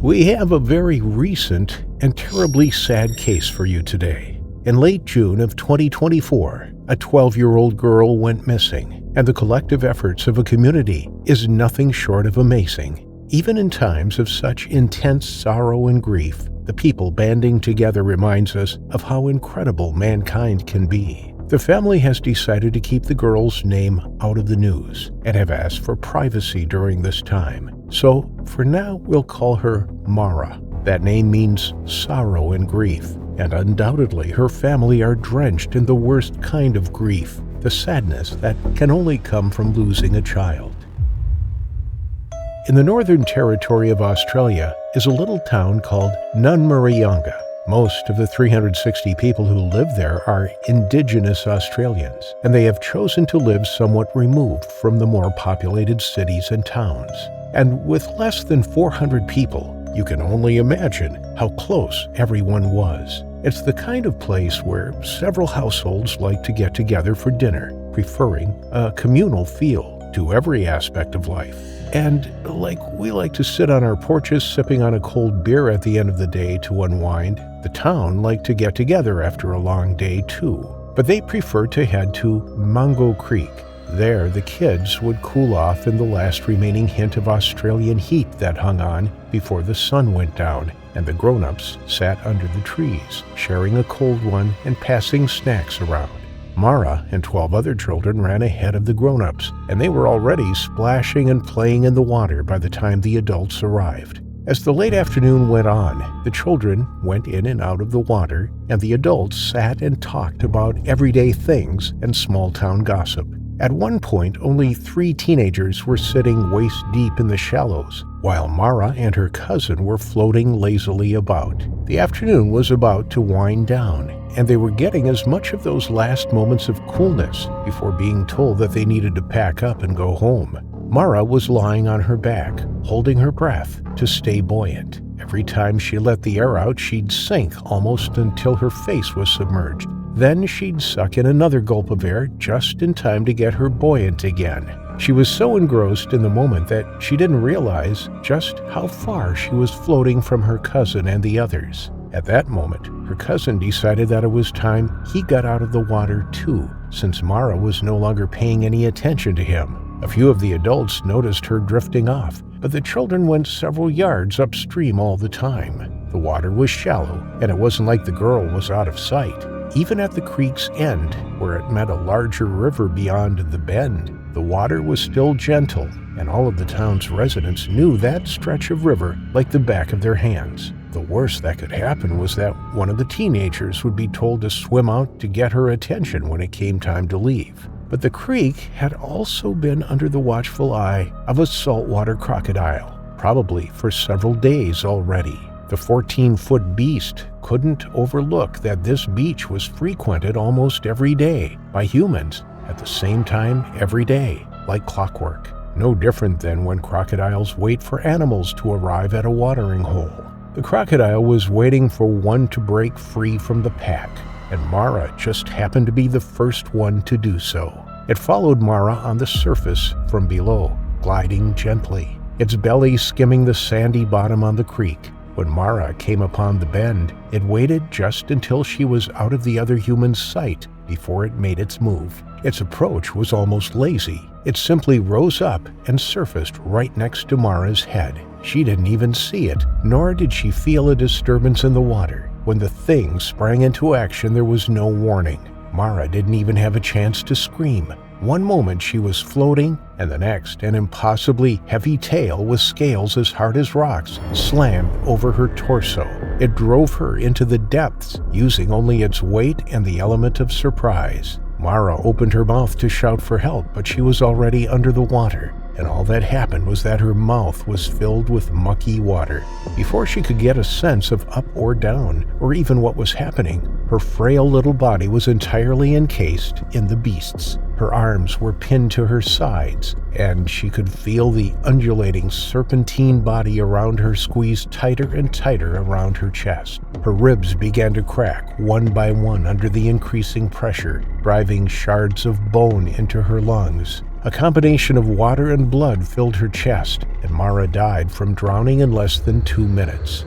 We have a very recent and terribly sad case for you today. In late June of 2024, a 12-year-old girl went missing, and the collective efforts of a community is nothing short of amazing. Even in times of such intense sorrow and grief, the people banding together reminds us of how incredible mankind can be. The family has decided to keep the girl's name out of the news and have asked for privacy during this time. So, for now, we'll call her Mara. That name means sorrow and grief, and undoubtedly her family are drenched in the worst kind of grief, the sadness that can only come from losing a child. In the Northern Territory of Australia is a little town called Nunmariyanga. Most of the 360 people who live there are Indigenous Australians, and they have chosen to live somewhat removed from the more populated cities and towns. And with less than 400 people, you can only imagine how close everyone was. It's the kind of place where several households like to get together for dinner, preferring a communal feel to every aspect of life. And like we like to sit on our porches sipping on a cold beer at the end of the day to unwind, the town liked to get together after a long day too. But they preferred to head to Mango Creek. There, the kids would cool off in the last remaining hint of Australian heat that hung on before the sun went down, and the grown-ups sat under the trees, sharing a cold one and passing snacks around. Mara and 12 other children ran ahead of the grown-ups, and they were already splashing and playing in the water by the time the adults arrived. As the late afternoon went on, the children went in and out of the water, and the adults sat and talked about everyday things and small-town gossip. At one point, only 3 teenagers were sitting waist-deep in the shallows, while Mara and her cousin were floating lazily about. The afternoon was about to wind down, and they were getting as much of those last moments of coolness before being told that they needed to pack up and go home. Mara was lying on her back, holding her breath to stay buoyant. Every time she let the air out, she'd sink almost until her face was submerged. Then she'd suck in another gulp of air just in time to get her buoyant again. She was so engrossed in the moment that she didn't realize just how far she was floating from her cousin and the others. At that moment, her cousin decided that it was time he got out of the water too, since Mara was no longer paying any attention to him. A few of the adults noticed her drifting off, but the children went several yards upstream all the time. The water was shallow, and it wasn't like the girl was out of sight. Even at the creek's end, where it met a larger river beyond the bend, the water was still gentle, and all of the town's residents knew that stretch of river like the back of their hands. The worst that could happen was that one of the teenagers would be told to swim out to get her attention when it came time to leave. But the creek had also been under the watchful eye of a saltwater crocodile, probably for several days already. The 14-foot beast couldn't overlook that this beach was frequented almost every day by humans at the same time every day, like clockwork. No different than when crocodiles wait for animals to arrive at a watering hole. The crocodile was waiting for one to break free from the pack, and Mara just happened to be the first one to do so. It followed Mara on the surface from below, gliding gently, its belly skimming the sandy bottom on the creek. When Mara came upon the bend, it waited just until she was out of the other human's sight before it made its move. Its approach was almost lazy. It simply rose up and surfaced right next to Mara's head. She didn't even see it, nor did she feel a disturbance in the water. When the thing sprang into action, there was no warning. Mara didn't even have a chance to scream. One moment she was floating, and the next an impossibly heavy tail with scales as hard as rocks slammed over her torso. It drove her into the depths, using only its weight and the element of surprise. Mara opened her mouth to shout for help, but she was already under the water, and all that happened was that her mouth was filled with mucky water. Before she could get a sense of up or down, or even what was happening, her frail little body was entirely encased in the beast's. Her arms were pinned to her sides, and she could feel the undulating serpentine body around her squeeze tighter and tighter around her chest. Her ribs began to crack one by one under the increasing pressure, driving shards of bone into her lungs. A combination of water and blood filled her chest, and Mara died from drowning in less than 2 minutes.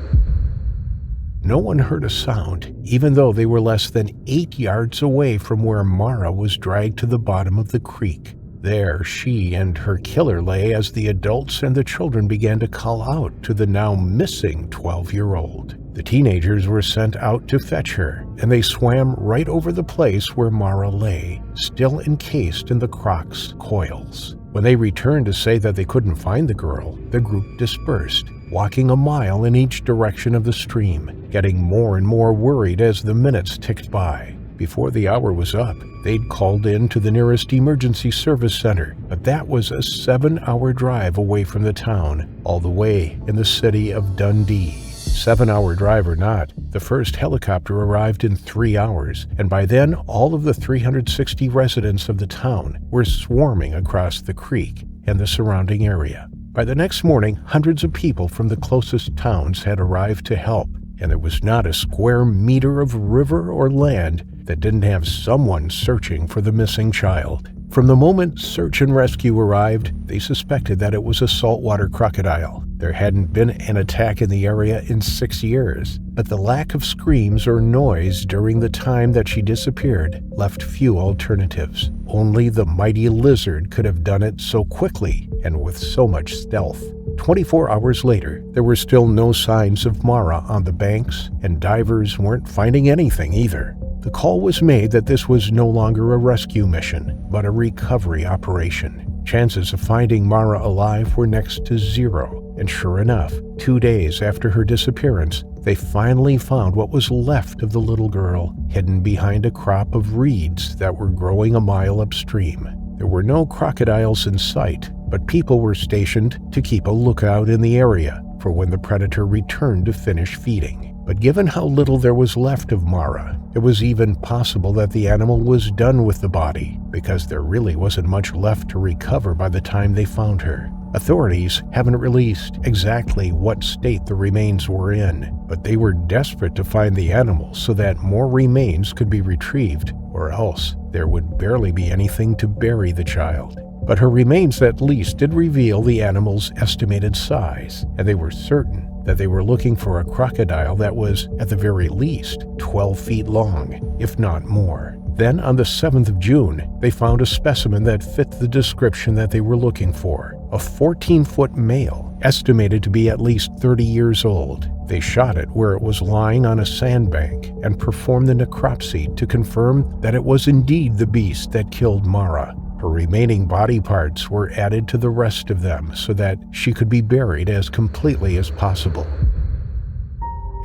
No one heard a sound, even though they were less than 8 yards away from where Mara was dragged to the bottom of the creek. There, she and her killer lay as the adults and the children began to call out to the now missing 12-year-old. The teenagers were sent out to fetch her, and they swam right over the place where Mara lay, still encased in the croc's coils. When they returned to say that they couldn't find the girl, the group dispersed, walking a mile in each direction of the stream, getting more and more worried as the minutes ticked by. Before the hour was up, they'd called in to the nearest emergency service center, but that was a 7-hour drive away from the town, all the way in the city of Dundee. 7-hour drive or not, the first helicopter arrived in 3 hours, and by then all of the 360 residents of the town were swarming across the creek and the surrounding area. By the next morning, hundreds of people from the closest towns had arrived to help, and there was not a square meter of river or land that didn't have someone searching for the missing child. From the moment search and rescue arrived, they suspected that it was a saltwater crocodile. There hadn't been an attack in the area in 6 years, but the lack of screams or noise during the time that she disappeared left few alternatives. Only the mighty lizard could have done it so quickly and with so much stealth. 24 hours later, there were still no signs of Mara on the banks, and divers weren't finding anything either. The call was made that this was no longer a rescue mission, but a recovery operation. Chances of finding Mara alive were next to zero, and sure enough, 2 days after her disappearance, they finally found what was left of the little girl, hidden behind a crop of reeds that were growing a mile upstream. There were no crocodiles in sight, but people were stationed to keep a lookout in the area for when the predator returned to finish feeding. But given how little there was left of Mara, it was even possible that the animal was done with the body, because there really wasn't much left to recover by the time they found her. Authorities haven't released exactly what state the remains were in, but they were desperate to find the animal so that more remains could be retrieved, or else there would barely be anything to bury the child. But her remains at least did reveal the animal's estimated size, and they were certain that they were looking for a crocodile that was, at the very least, 12 feet long, if not more. Then, on the 7th of June, they found a specimen that fit the description that they were looking for, a 14-foot male, estimated to be at least 30 years old. They shot it where it was lying on a sandbank and performed the necropsy to confirm that it was indeed the beast that killed Mara. Her remaining body parts were added to the rest of them so that she could be buried as completely as possible.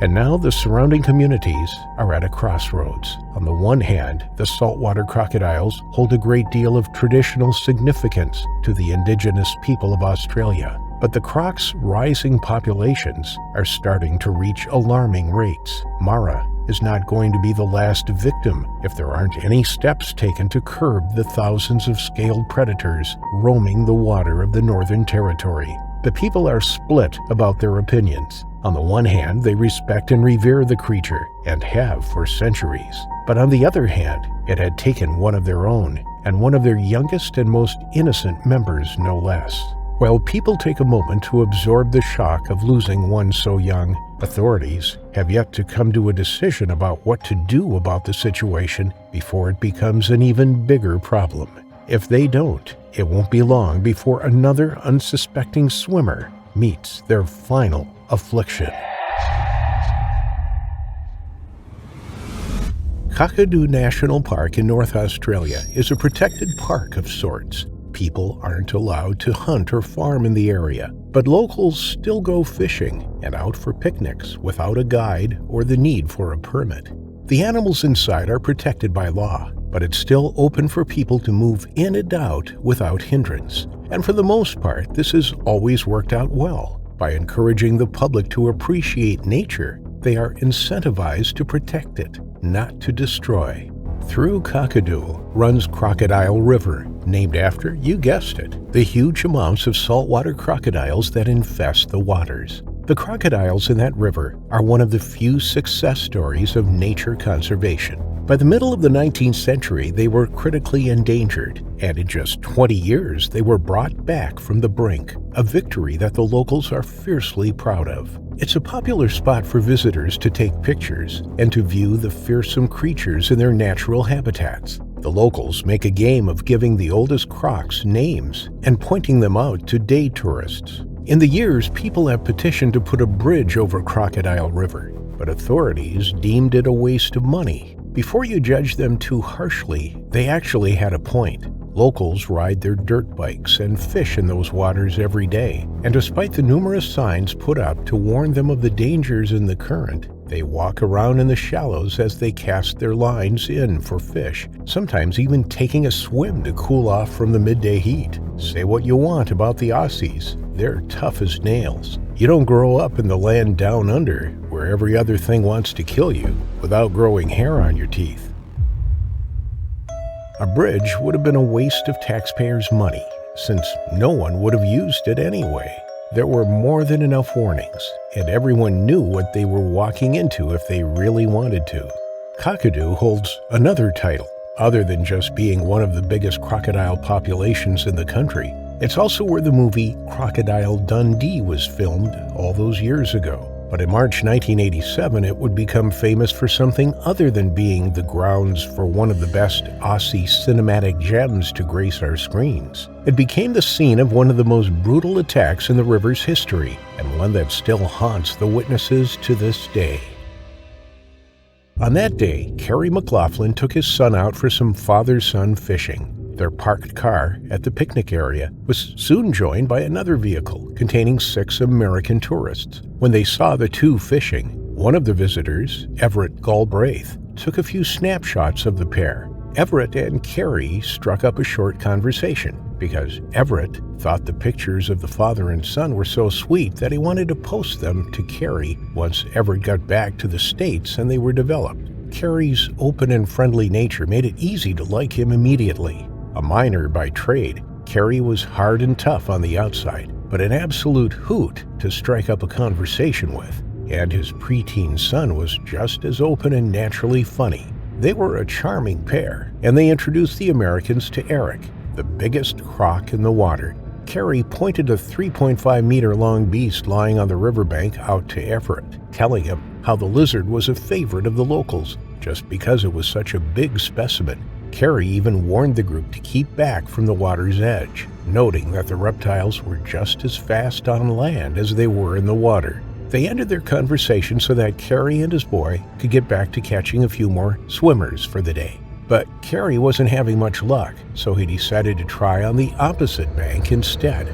And now the surrounding communities are at a crossroads. On the one hand, the saltwater crocodiles hold a great deal of traditional significance to the indigenous people of Australia, but the croc's rising populations are starting to reach alarming rates. Mara is not going to be the last victim if there aren't any steps taken to curb the thousands of scaled predators roaming the water of the Northern Territory. The people are split about their opinions. On the one hand, they respect and revere the creature, and have for centuries. But on the other hand, it had taken one of their own, and one of their youngest and most innocent members, no less. While people take a moment to absorb the shock of losing one so young, authorities have yet to come to a decision about what to do about the situation before it becomes an even bigger problem. If they don't, it won't be long before another unsuspecting swimmer meets their final affliction. Crocodile National Park in North Australia is a protected park of sorts. People aren't allowed to hunt or farm in the area, but locals still go fishing and out for picnics without a guide or the need for a permit. The animals inside are protected by law, but it's still open for people to move in and out without hindrance. And for the most part, this has always worked out well. By encouraging the public to appreciate nature, they are incentivized to protect it, not to destroy. Through Crocodile runs Crocodile River, named after, you guessed it, the huge amounts of saltwater crocodiles that infest the waters. The crocodiles in that river are one of the few success stories of nature conservation. By the middle of the 19th century, they were critically endangered, and in just 20 years, they were brought back from the brink, a victory that the locals are fiercely proud of. It's a popular spot for visitors to take pictures and to view the fearsome creatures in their natural habitats. The locals make a game of giving the oldest crocs names and pointing them out to day tourists. In the years, people have petitioned to put a bridge over Crocodile River, but authorities deemed it a waste of money. Before you judge them too harshly, they actually had a point. Locals ride their dirt bikes and fish in those waters every day, and despite the numerous signs put up to warn them of the dangers in the current, they walk around in the shallows as they cast their lines in for fish, sometimes even taking a swim to cool off from the midday heat. Say what you want about the Aussies, they're tough as nails. You don't grow up in the land down under, where every other thing wants to kill you, without growing hair on your teeth. A bridge would have been a waste of taxpayers' money, since no one would have used it anyway. There were more than enough warnings, and everyone knew what they were walking into if they really wanted to. Crocodile holds another title, other than just being one of the biggest crocodile populations in the country. It's also where the movie Crocodile Dundee was filmed all those years ago. But in March 1987, it would become famous for something other than being the grounds for one of the best Aussie cinematic gems to grace our screens. It became the scene of one of the most brutal attacks in the river's history, and one that still haunts the witnesses to this day. On that day, Kerry McLaughlin took his son out for some father-son fishing. Their parked car at the picnic area was soon joined by another vehicle containing 6 American tourists. When they saw the two fishing, one of the visitors, Everett Galbraith, took a few snapshots of the pair. Everett and Kerry struck up a short conversation because Everett thought the pictures of the father and son were so sweet that he wanted to post them to Kerry once Everett got back to the States and they were developed. Kerry's open and friendly nature made it easy to like him immediately. A miner by trade, Kerry was hard and tough on the outside, but an absolute hoot to strike up a conversation with. And his preteen son was just as open and naturally funny. They were a charming pair, and they introduced the Americans to Eric, the biggest croc in the water. Kerry pointed a 3.5-meter-long beast lying on the riverbank out to Everett, telling him how the lizard was a favorite of the locals, just because it was such a big specimen. Kerry even warned the group to keep back from the water's edge, noting that the reptiles were just as fast on land as they were in the water. They ended their conversation so that Kerry and his boy could get back to catching a few more swimmers for the day. But Kerry wasn't having much luck, so he decided to try on the opposite bank instead.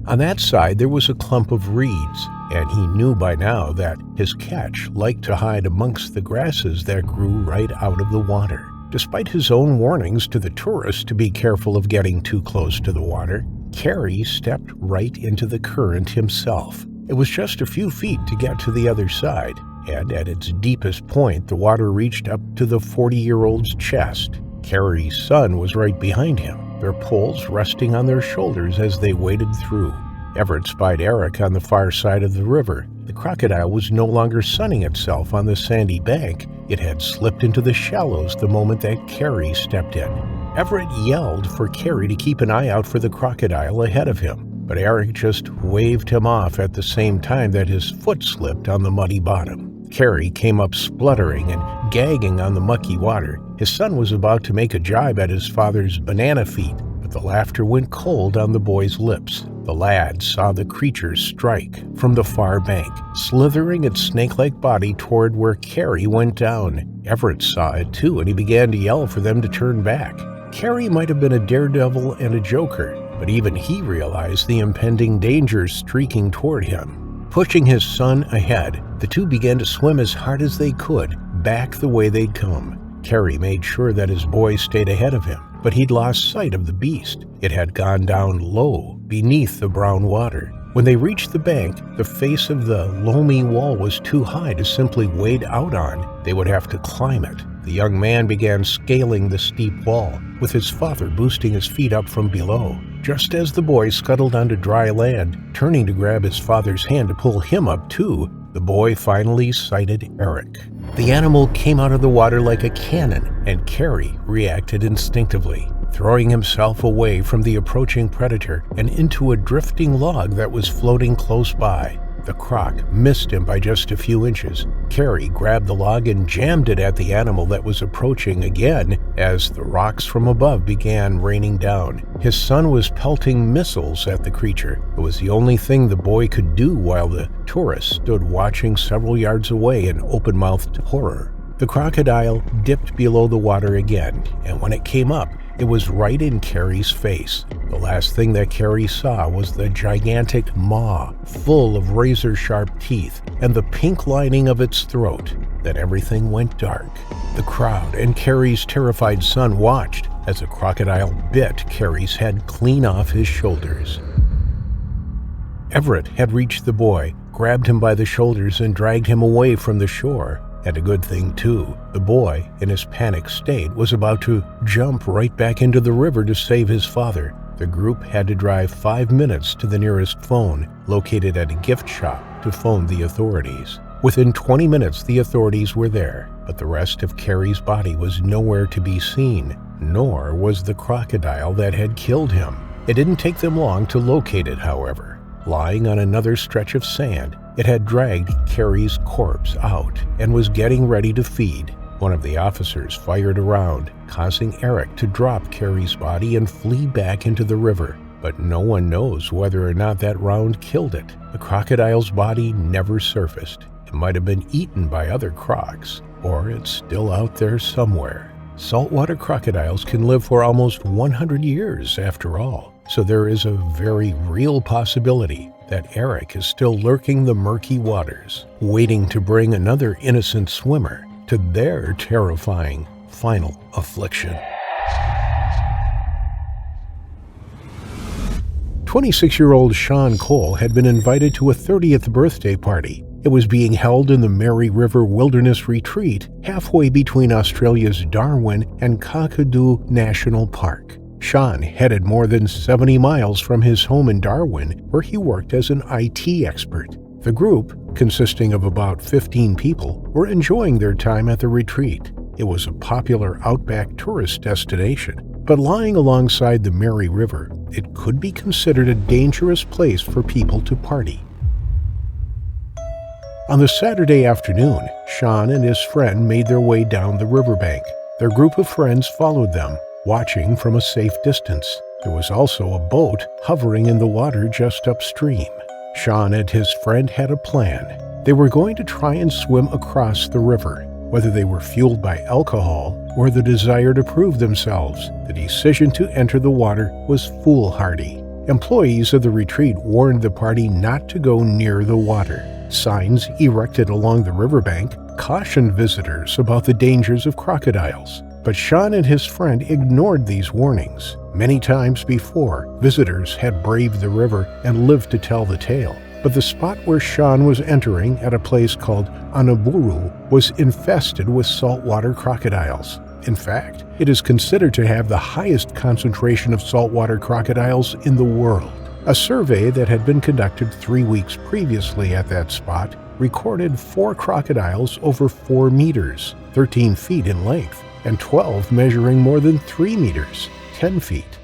On that side, there was a clump of reeds, and he knew by now that his catch liked to hide amongst the grasses that grew right out of the water. Despite his own warnings to the tourists to be careful of getting too close to the water, Kerry stepped right into the current himself. It was just a few feet to get to the other side, and at its deepest point, the water reached up to the 40-year-old's chest. Kerry's son was right behind him, their poles resting on their shoulders as they waded through. Everett spied Eric on the far side of the river. The crocodile was no longer sunning itself on the sandy bank. It had slipped into the shallows the moment that Kerry stepped in. Everett yelled for Kerry to keep an eye out for the crocodile ahead of him, but Eric just waved him off at the same time that his foot slipped on the muddy bottom. Kerry came up spluttering and gagging on the mucky water. His son was about to make a jibe at his father's banana feet, but the laughter went cold on the boy's lips. The lad saw the creature strike from the far bank, slithering its snake-like body toward where Kerry went down. Everett saw it too, and he began to yell for them to turn back. Kerry might have been a daredevil and a joker, but even he realized the impending danger streaking toward him. Pushing his son ahead, the two began to swim as hard as they could, back the way they'd come. Kerry made sure that his boy stayed ahead of him, but he'd lost sight of the beast. It had gone down low, beneath the brown water. When they reached the bank, the face of the loamy wall was too high to simply wade out on. They would have to climb it. The young man began scaling the steep wall, with his father boosting his feet up from below. Just as the boy scuttled onto dry land, turning to grab his father's hand to pull him up too, the boy finally sighted Eric. The animal came out of the water like a cannon, and Carrie reacted instinctively, throwing himself away from the approaching predator and into a drifting log that was floating close by. The croc missed him by just a few inches. Carrie grabbed the log and jammed it at the animal that was approaching again as the rocks from above began raining down. His son was pelting missiles at the creature. It was the only thing the boy could do while the tourist stood watching several yards away in open-mouthed horror. The crocodile dipped below the water again, and when it came up, it was right in Carrie's face. The last thing that Carrie saw was the gigantic maw, full of razor-sharp teeth, and the pink lining of its throat. Then everything went dark. The crowd and Carrie's terrified son watched as the crocodile bit Carrie's head clean off his shoulders. Everett had reached the boy, grabbed him by the shoulders, and dragged him away from the shore. And a good thing, too. The boy, in his panicked state, was about to jump right back into the river to save his father. The group had to drive 5 minutes to the nearest phone, located at a gift shop, to phone the authorities. Within 20 minutes, the authorities were there, but the rest of Carrie's body was nowhere to be seen, nor was the crocodile that had killed him. It didn't take them long to locate it, however. Lying on another stretch of sand, it had dragged Carrie's corpse out and was getting ready to feed. One of the officers fired a round, causing Eric to drop Carrie's body and flee back into the river. But no one knows whether or not that round killed it. The crocodile's body never surfaced. It might have been eaten by other crocs, or it's still out there somewhere. Saltwater crocodiles can live for almost 100 years after all, so there is a very real possibility that Eric is still lurking the murky waters, waiting to bring another innocent swimmer to their terrifying final affliction. 26-year-old Sean Cole had been invited to a 30th birthday party. It was being held in the Mary River Wilderness Retreat, halfway between Australia's Darwin and Crocodile National Park. Sean headed more than 70 miles from his home in Darwin, where he worked as an IT expert. The group, consisting of about 15 people, were enjoying their time at the retreat. It was a popular outback tourist destination, but lying alongside the Mary River, it could be considered a dangerous place for people to party. On the Saturday afternoon, Sean and his friend made their way down the riverbank. Their group of friends followed them, watching from a safe distance. There was also a boat hovering in the water just upstream. Sean and his friend had a plan. They were going to try and swim across the river. Whether they were fueled by alcohol or the desire to prove themselves, the decision to enter the water was foolhardy. Employees of the retreat warned the party not to go near the water. Signs erected along the riverbank cautioned visitors about the dangers of crocodiles. But Sean and his friend ignored these warnings. Many times before, visitors had braved the river and lived to tell the tale. But the spot where Sean was entering, at a place called Anaburu, was infested with saltwater crocodiles. In fact, it is considered to have the highest concentration of saltwater crocodiles in the world. A survey that had been conducted 3 weeks previously at that spot recorded 4 crocodiles over 4 meters, 13 feet in length, and 12 measuring more than 3 meters, 10 feet.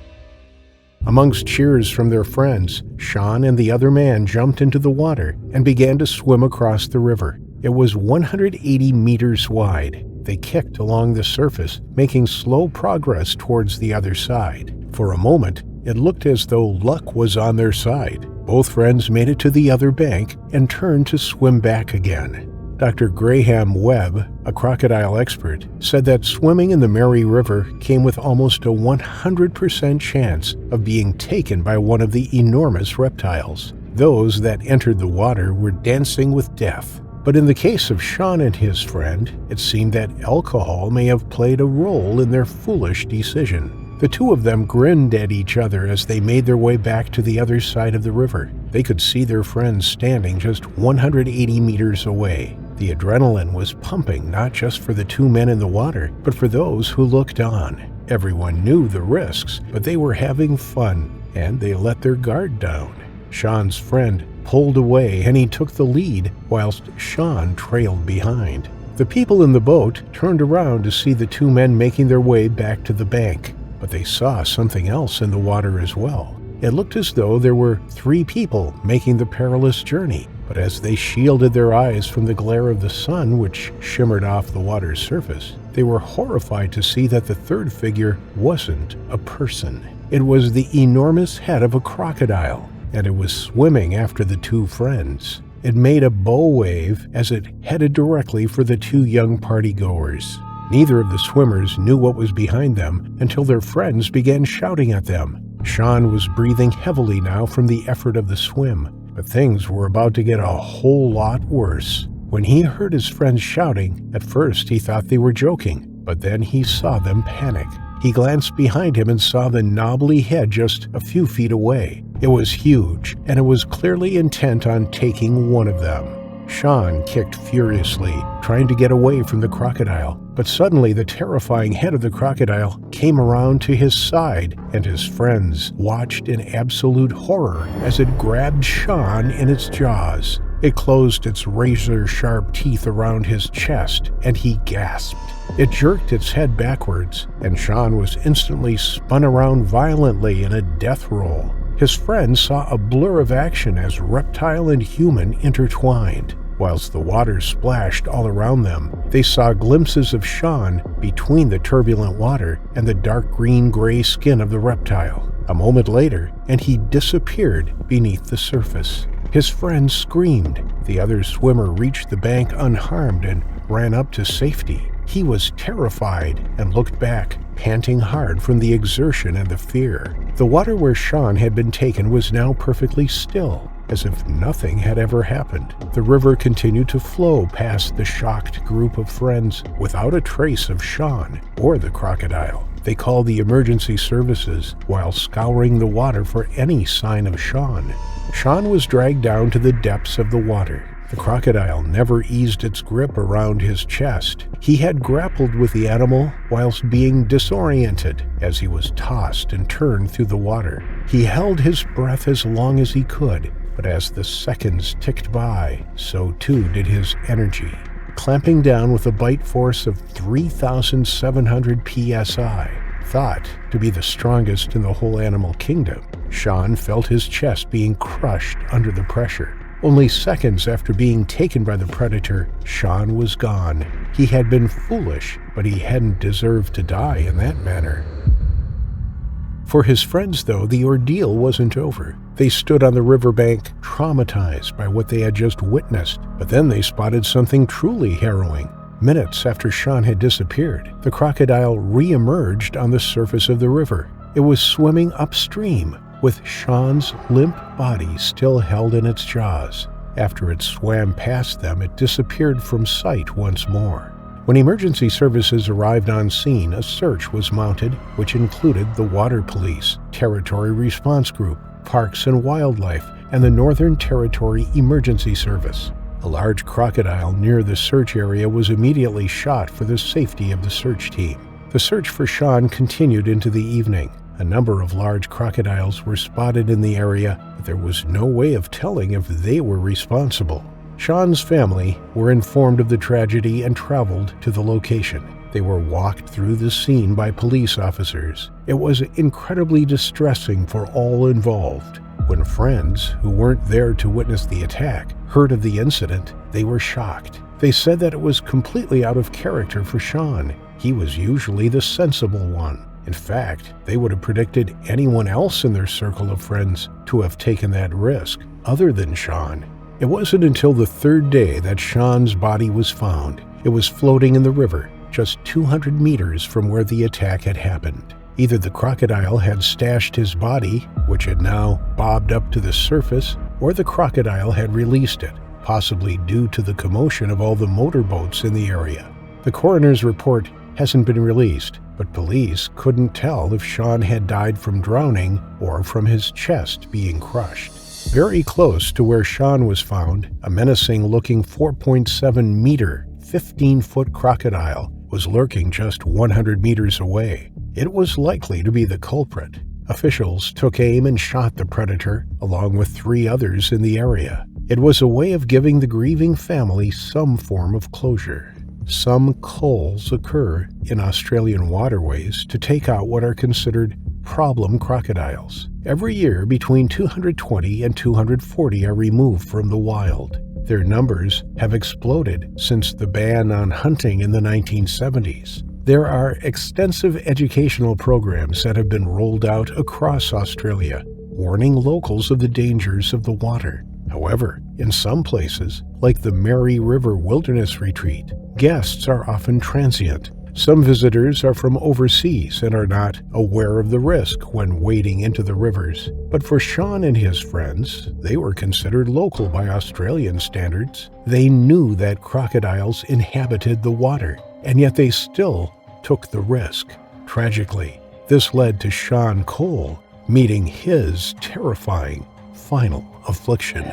Amongst cheers from their friends, Sean and the other man jumped into the water and began to swim across the river. It was 180 meters wide. They kicked along the surface, making slow progress towards the other side. For a moment, it looked as though luck was on their side. Both friends made it to the other bank and turned to swim back again. Dr. Graham Webb, a crocodile expert, said that swimming in the Mary River came with almost a 100% chance of being taken by one of the enormous reptiles. Those that entered the water were dancing with death. But in the case of Sean and his friend, it seemed that alcohol may have played a role in their foolish decision. The two of them grinned at each other as they made their way back to the other side of the river. They could see their friends standing just 180 meters away. The adrenaline was pumping not just for the two men in the water, but for those who looked on. Everyone knew the risks, but they were having fun, and they let their guard down. Sean's friend pulled away and he took the lead, whilst Sean trailed behind. The people in the boat turned around to see the two men making their way back to the bank, but they saw something else in the water as well. It looked as though there were 3 people making the perilous journey, but as they shielded their eyes from the glare of the sun which shimmered off the water's surface, they were horrified to see that the third figure wasn't a person. It was the enormous head of a crocodile, and it was swimming after the 2 friends. It made a bow wave as it headed directly for the 2 young partygoers. Neither of the swimmers knew what was behind them until their friends began shouting at them. Sean was breathing heavily now from the effort of the swim, but things were about to get a whole lot worse. When he heard his friends shouting, at first he thought they were joking, but then he saw them panic. He glanced behind him and saw the knobbly head just a few feet away. It was huge, and it was clearly intent on taking one of them. Sean kicked furiously, trying to get away from the crocodile, but suddenly the terrifying head of the crocodile came around to his side, and his friends watched in absolute horror as it grabbed Sean in its jaws. It closed its razor-sharp teeth around his chest, and he gasped. It jerked its head backwards, and Sean was instantly spun around violently in a death roll. His friends saw a blur of action as reptile and human intertwined. Whilst the water splashed all around them, they saw glimpses of Sean between the turbulent water and the dark green-gray skin of the reptile. A moment later, and he disappeared beneath the surface. His friends screamed. The other swimmer reached the bank unharmed and ran up to safety. He was terrified and looked back, panting hard from the exertion and the fear. The water where Sean had been taken was now perfectly still, as if nothing had ever happened. The river continued to flow past the shocked group of friends without a trace of Sean or the crocodile. They called the emergency services while scouring the water for any sign of Sean. Sean was dragged down to the depths of the water. The crocodile never eased its grip around his chest. He had grappled with the animal whilst being disoriented as he was tossed and turned through the water. He held his breath as long as he could, but as the seconds ticked by, so too did his energy. Clamping down with a bite force of 3,700 psi, thought to be the strongest in the whole animal kingdom, Sean felt his chest being crushed under the pressure. Only seconds after being taken by the predator, Sean was gone. He had been foolish, but he hadn't deserved to die in that manner. For his friends, though, the ordeal wasn't over. They stood on the riverbank, traumatized by what they had just witnessed, but then they spotted something truly harrowing. Minutes after Sean had disappeared, the crocodile re-emerged on the surface of the river. It was swimming upstream, with Sean's limp body still held in its jaws. After it swam past them, it disappeared from sight once more. When emergency services arrived on scene, a search was mounted, which included the Water Police, Territory Response Group, Parks and Wildlife, and the Northern Territory Emergency Service. A large crocodile near the search area was immediately shot for the safety of the search team. The search for Sean continued into the evening. A number of large crocodiles were spotted in the area, but there was no way of telling if they were responsible. Sean's family were informed of the tragedy and traveled to the location. They were walked through the scene by police officers. It was incredibly distressing for all involved. When friends, who weren't there to witness the attack, heard of the incident, they were shocked. They said that it was completely out of character for Sean. He was usually the sensible one. In fact, they would have predicted anyone else in their circle of friends to have taken that risk, other than Sean. It wasn't until the 3rd day that Sean's body was found. It was floating in the river, just 200 meters from where the attack had happened. Either the crocodile had stashed his body, which had now bobbed up to the surface, or the crocodile had released it, possibly due to the commotion of all the motorboats in the area. The coroner's report hasn't been released, but police couldn't tell if Sean had died from drowning or from his chest being crushed. Very close to where Sean was found, a menacing-looking 4.7-meter, 15-foot crocodile was lurking just 100 meters away. It was likely to be the culprit. Officials took aim and shot the predator, along with 3 others in the area. It was a way of giving the grieving family some form of closure. Some culls occur in Australian waterways to take out what are considered problem crocodiles. Every year, between 220 and 240 are removed from the wild. Their numbers have exploded since the ban on hunting in the 1970s. There are extensive educational programs that have been rolled out across Australia, warning locals of the dangers of the water. However, in some places, like the Mary River Wilderness Retreat, guests are often transient. Some visitors are from overseas and are not aware of the risk when wading into the rivers. But for Sean and his friends, they were considered local by Australian standards. They knew that crocodiles inhabited the water, and yet they still took the risk. Tragically, this led to Sean Cole meeting his terrifying final affliction.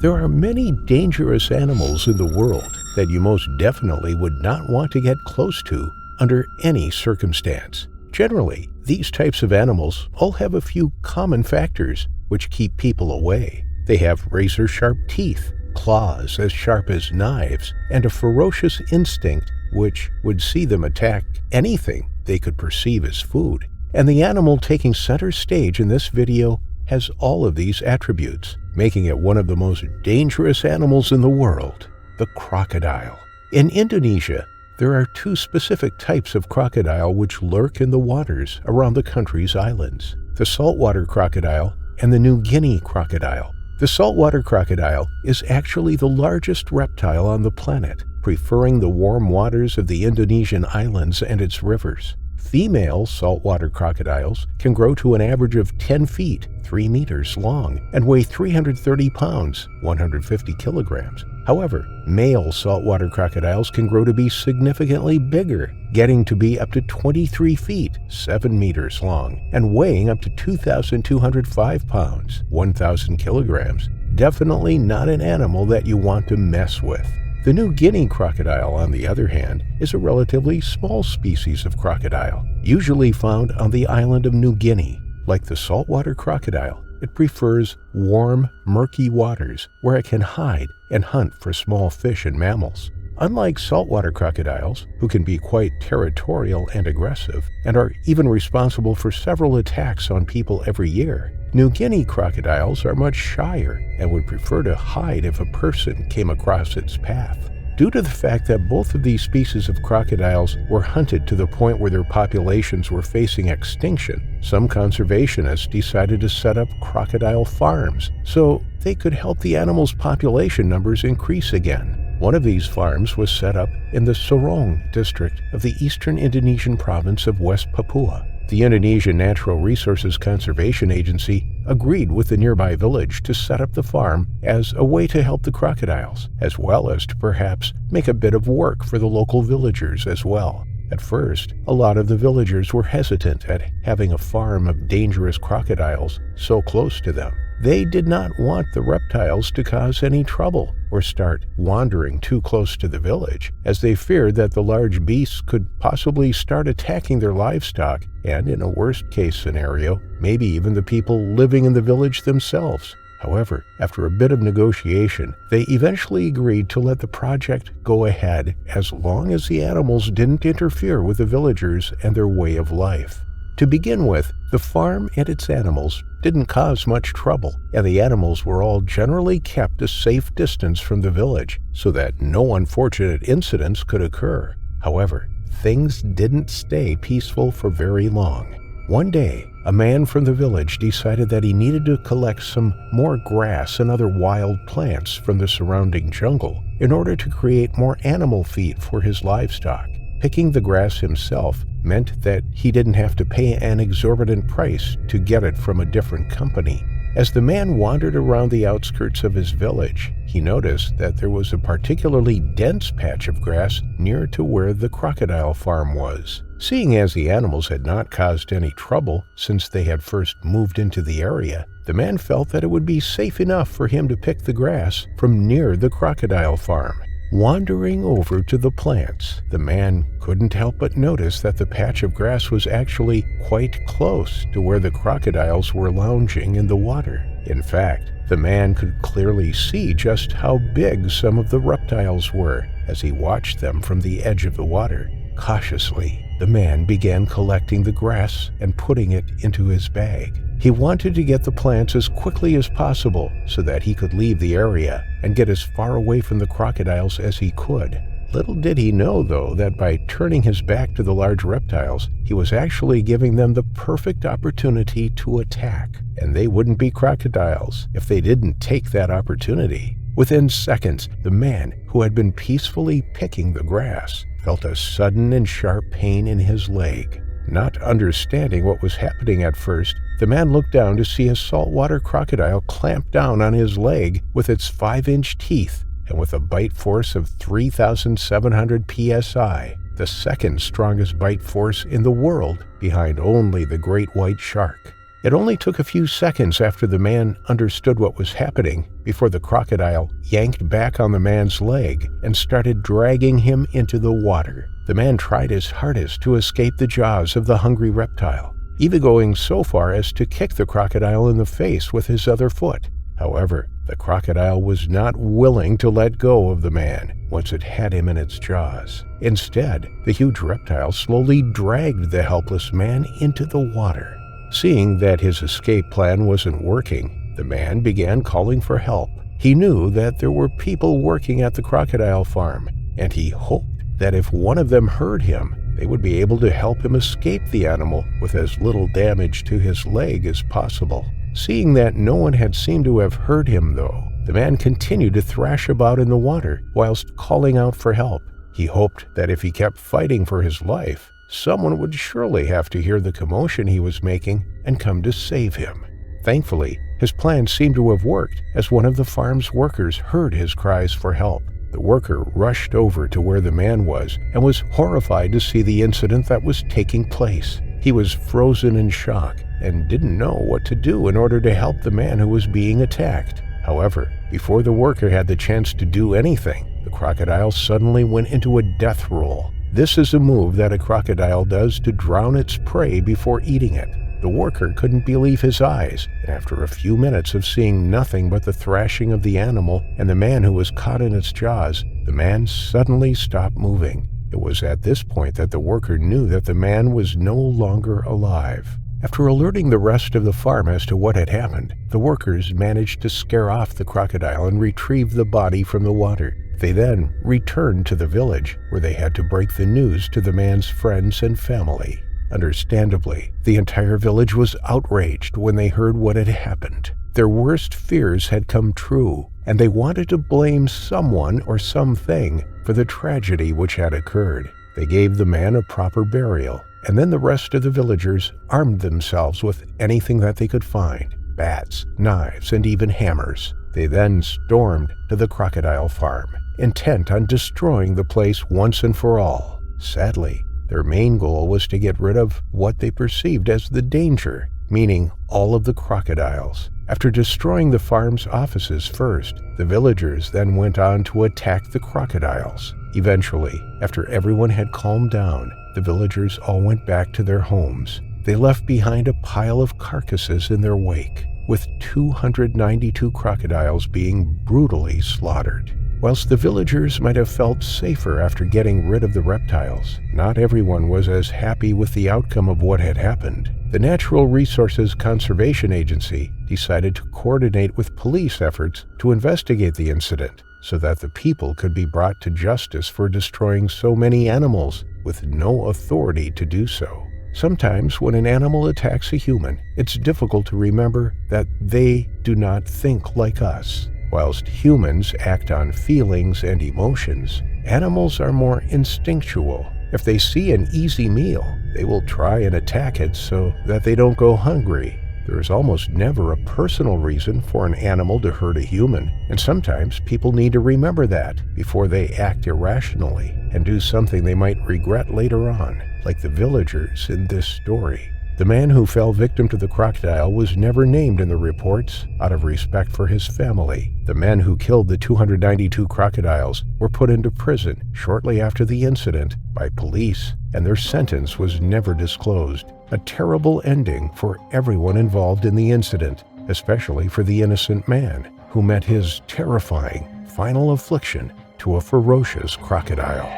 There are many dangerous animals in the world that you most definitely would not want to get close to under any circumstance. Generally, these types of animals all have a few common factors which keep people away. They have razor-sharp teeth, claws as sharp as knives, and a ferocious instinct which would see them attack anything they could perceive as food. And the animal taking center stage in this video has all of these attributes, making it one of the most dangerous animals in the world, the crocodile. In Indonesia, there are 2 specific types of crocodile which lurk in the waters around the country's islands: the saltwater crocodile and the New Guinea crocodile. The saltwater crocodile is actually the largest reptile on the planet, preferring the warm waters of the Indonesian islands and its rivers. Female saltwater crocodiles can grow to an average of 10 feet, 3 meters long, and weigh 330 pounds, 150 kilograms. However, male saltwater crocodiles can grow to be significantly bigger, getting to be up to 23 feet, 7 meters long, and weighing up to 2,205 pounds, 1,000 kilograms. Definitely not an animal that you want to mess with. The New Guinea crocodile, on the other hand, is a relatively small species of crocodile, usually found on the island of New Guinea. Like the saltwater crocodile, it prefers warm, murky waters where it can hide and hunt for small fish and mammals. Unlike saltwater crocodiles, who can be quite territorial and aggressive, and are even responsible for several attacks on people every year, New Guinea crocodiles are much shyer and would prefer to hide if a person came across its path. Due to the fact that both of these species of crocodiles were hunted to the point where their populations were facing extinction, some conservationists decided to set up crocodile farms so they could help the animals' population numbers increase again. One of these farms was set up in the Sorong district of the eastern Indonesian province of West Papua. The Indonesian Natural Resources Conservation Agency agreed with the nearby village to set up the farm as a way to help the crocodiles, as well as to perhaps make a bit of work for the local villagers as well. At first, a lot of the villagers were hesitant at having a farm of dangerous crocodiles so close to them. They did not want the reptiles to cause any trouble or start wandering too close to the village, as they feared that the large beasts could possibly start attacking their livestock and, in a worst-case scenario, maybe even the people living in the village themselves. However, after a bit of negotiation, they eventually agreed to let the project go ahead as long as the animals didn't interfere with the villagers and their way of life. To begin with, the farm and its animals didn't cause much trouble, and the animals were all generally kept a safe distance from the village so that no unfortunate incidents could occur. However, things didn't stay peaceful for very long. One day, a man from the village decided that he needed to collect some more grass and other wild plants from the surrounding jungle in order to create more animal feed for his livestock. Picking the grass himself meant that he didn't have to pay an exorbitant price to get it from a different company. As the man wandered around the outskirts of his village, he noticed that there was a particularly dense patch of grass near to where the crocodile farm was. Seeing as the animals had not caused any trouble since they had first moved into the area, the man felt that it would be safe enough for him to pick the grass from near the crocodile farm. Wandering over to the plants, the man couldn't help but notice that the patch of grass was actually quite close to where the crocodiles were lounging in the water. In fact, the man could clearly see just how big some of the reptiles were as he watched them from the edge of the water. Cautiously, the man began collecting the grass and putting it into his bag. He wanted to get the plants as quickly as possible so that he could leave the area and get as far away from the crocodiles as he could. Little did he know, though, that by turning his back to the large reptiles, he was actually giving them the perfect opportunity to attack, and they wouldn't be crocodiles if they didn't take that opportunity. Within seconds, the man, who had been peacefully picking the grass, felt a sudden and sharp pain in his leg. Not understanding what was happening at first, the man looked down to see a saltwater crocodile clamp down on his leg with its 5-inch teeth, and with a bite force of 3,700 psi, the second strongest bite force in the world, behind only the great white shark. It only took a few seconds after the man understood what was happening before the crocodile yanked back on the man's leg and started dragging him into the water. The man tried his hardest to escape the jaws of the hungry reptile, even going so far as to kick the crocodile in the face with his other foot. However, the crocodile was not willing to let go of the man once it had him in its jaws. Instead, the huge reptile slowly dragged the helpless man into the water. Seeing that his escape plan wasn't working, the man began calling for help. He knew that there were people working at the crocodile farm, and he hoped that if one of them heard him, they would be able to help him escape the animal with as little damage to his leg as possible. Seeing that no one had seemed to have heard him, though, the man continued to thrash about in the water whilst calling out for help. He hoped that if he kept fighting for his life, someone would surely have to hear the commotion he was making and come to save him. Thankfully, his plan seemed to have worked, as one of the farm's workers heard his cries for help. The worker rushed over to where the man was and was horrified to see the incident that was taking place. He was frozen in shock and didn't know what to do in order to help the man who was being attacked. However, before the worker had the chance to do anything, the crocodile suddenly went into a death roll. This is a move that a crocodile does to drown its prey before eating it. The worker couldn't believe his eyes, and after a few minutes of seeing nothing but the thrashing of the animal and the man who was caught in its jaws, the man suddenly stopped moving. It was at this point that the worker knew that the man was no longer alive. After alerting the rest of the farm as to what had happened, the workers managed to scare off the crocodile and retrieve the body from the water. They then returned to the village, where they had to break the news to the man's friends and family. Understandably, the entire village was outraged when they heard what had happened. Their worst fears had come true, and they wanted to blame someone or something for the tragedy which had occurred. They gave the man a proper burial, and then the rest of the villagers armed themselves with anything that they could find: bats, knives, and even hammers. They then stormed to the crocodile farm, intent on destroying the place once and for all. Sadly, their main goal was to get rid of what they perceived as the danger, meaning all of the crocodiles. After destroying the farm's offices first, the villagers then went on to attack the crocodiles. Eventually, after everyone had calmed down, the villagers all went back to their homes. They left behind a pile of carcasses in their wake, with 292 crocodiles being brutally slaughtered. Whilst the villagers might have felt safer after getting rid of the reptiles, not everyone was as happy with the outcome of what had happened. The Natural Resources Conservation Agency decided to coordinate with police efforts to investigate the incident so that the people could be brought to justice for destroying so many animals with no authority to do so. Sometimes when an animal attacks a human, it's difficult to remember that they do not think like us. Whilst humans act on feelings and emotions, animals are more instinctual. If they see an easy meal, they will try and attack it so that they don't go hungry. There is almost never a personal reason for an animal to hurt a human, and sometimes people need to remember that before they act irrationally and do something they might regret later on, like the villagers in this story. The man who fell victim to the crocodile was never named in the reports out of respect for his family. The men who killed the 292 crocodiles were put into prison shortly after the incident by police, and their sentence was never disclosed. A terrible ending for everyone involved in the incident, especially for the innocent man who met his terrifying final affliction to a ferocious crocodile.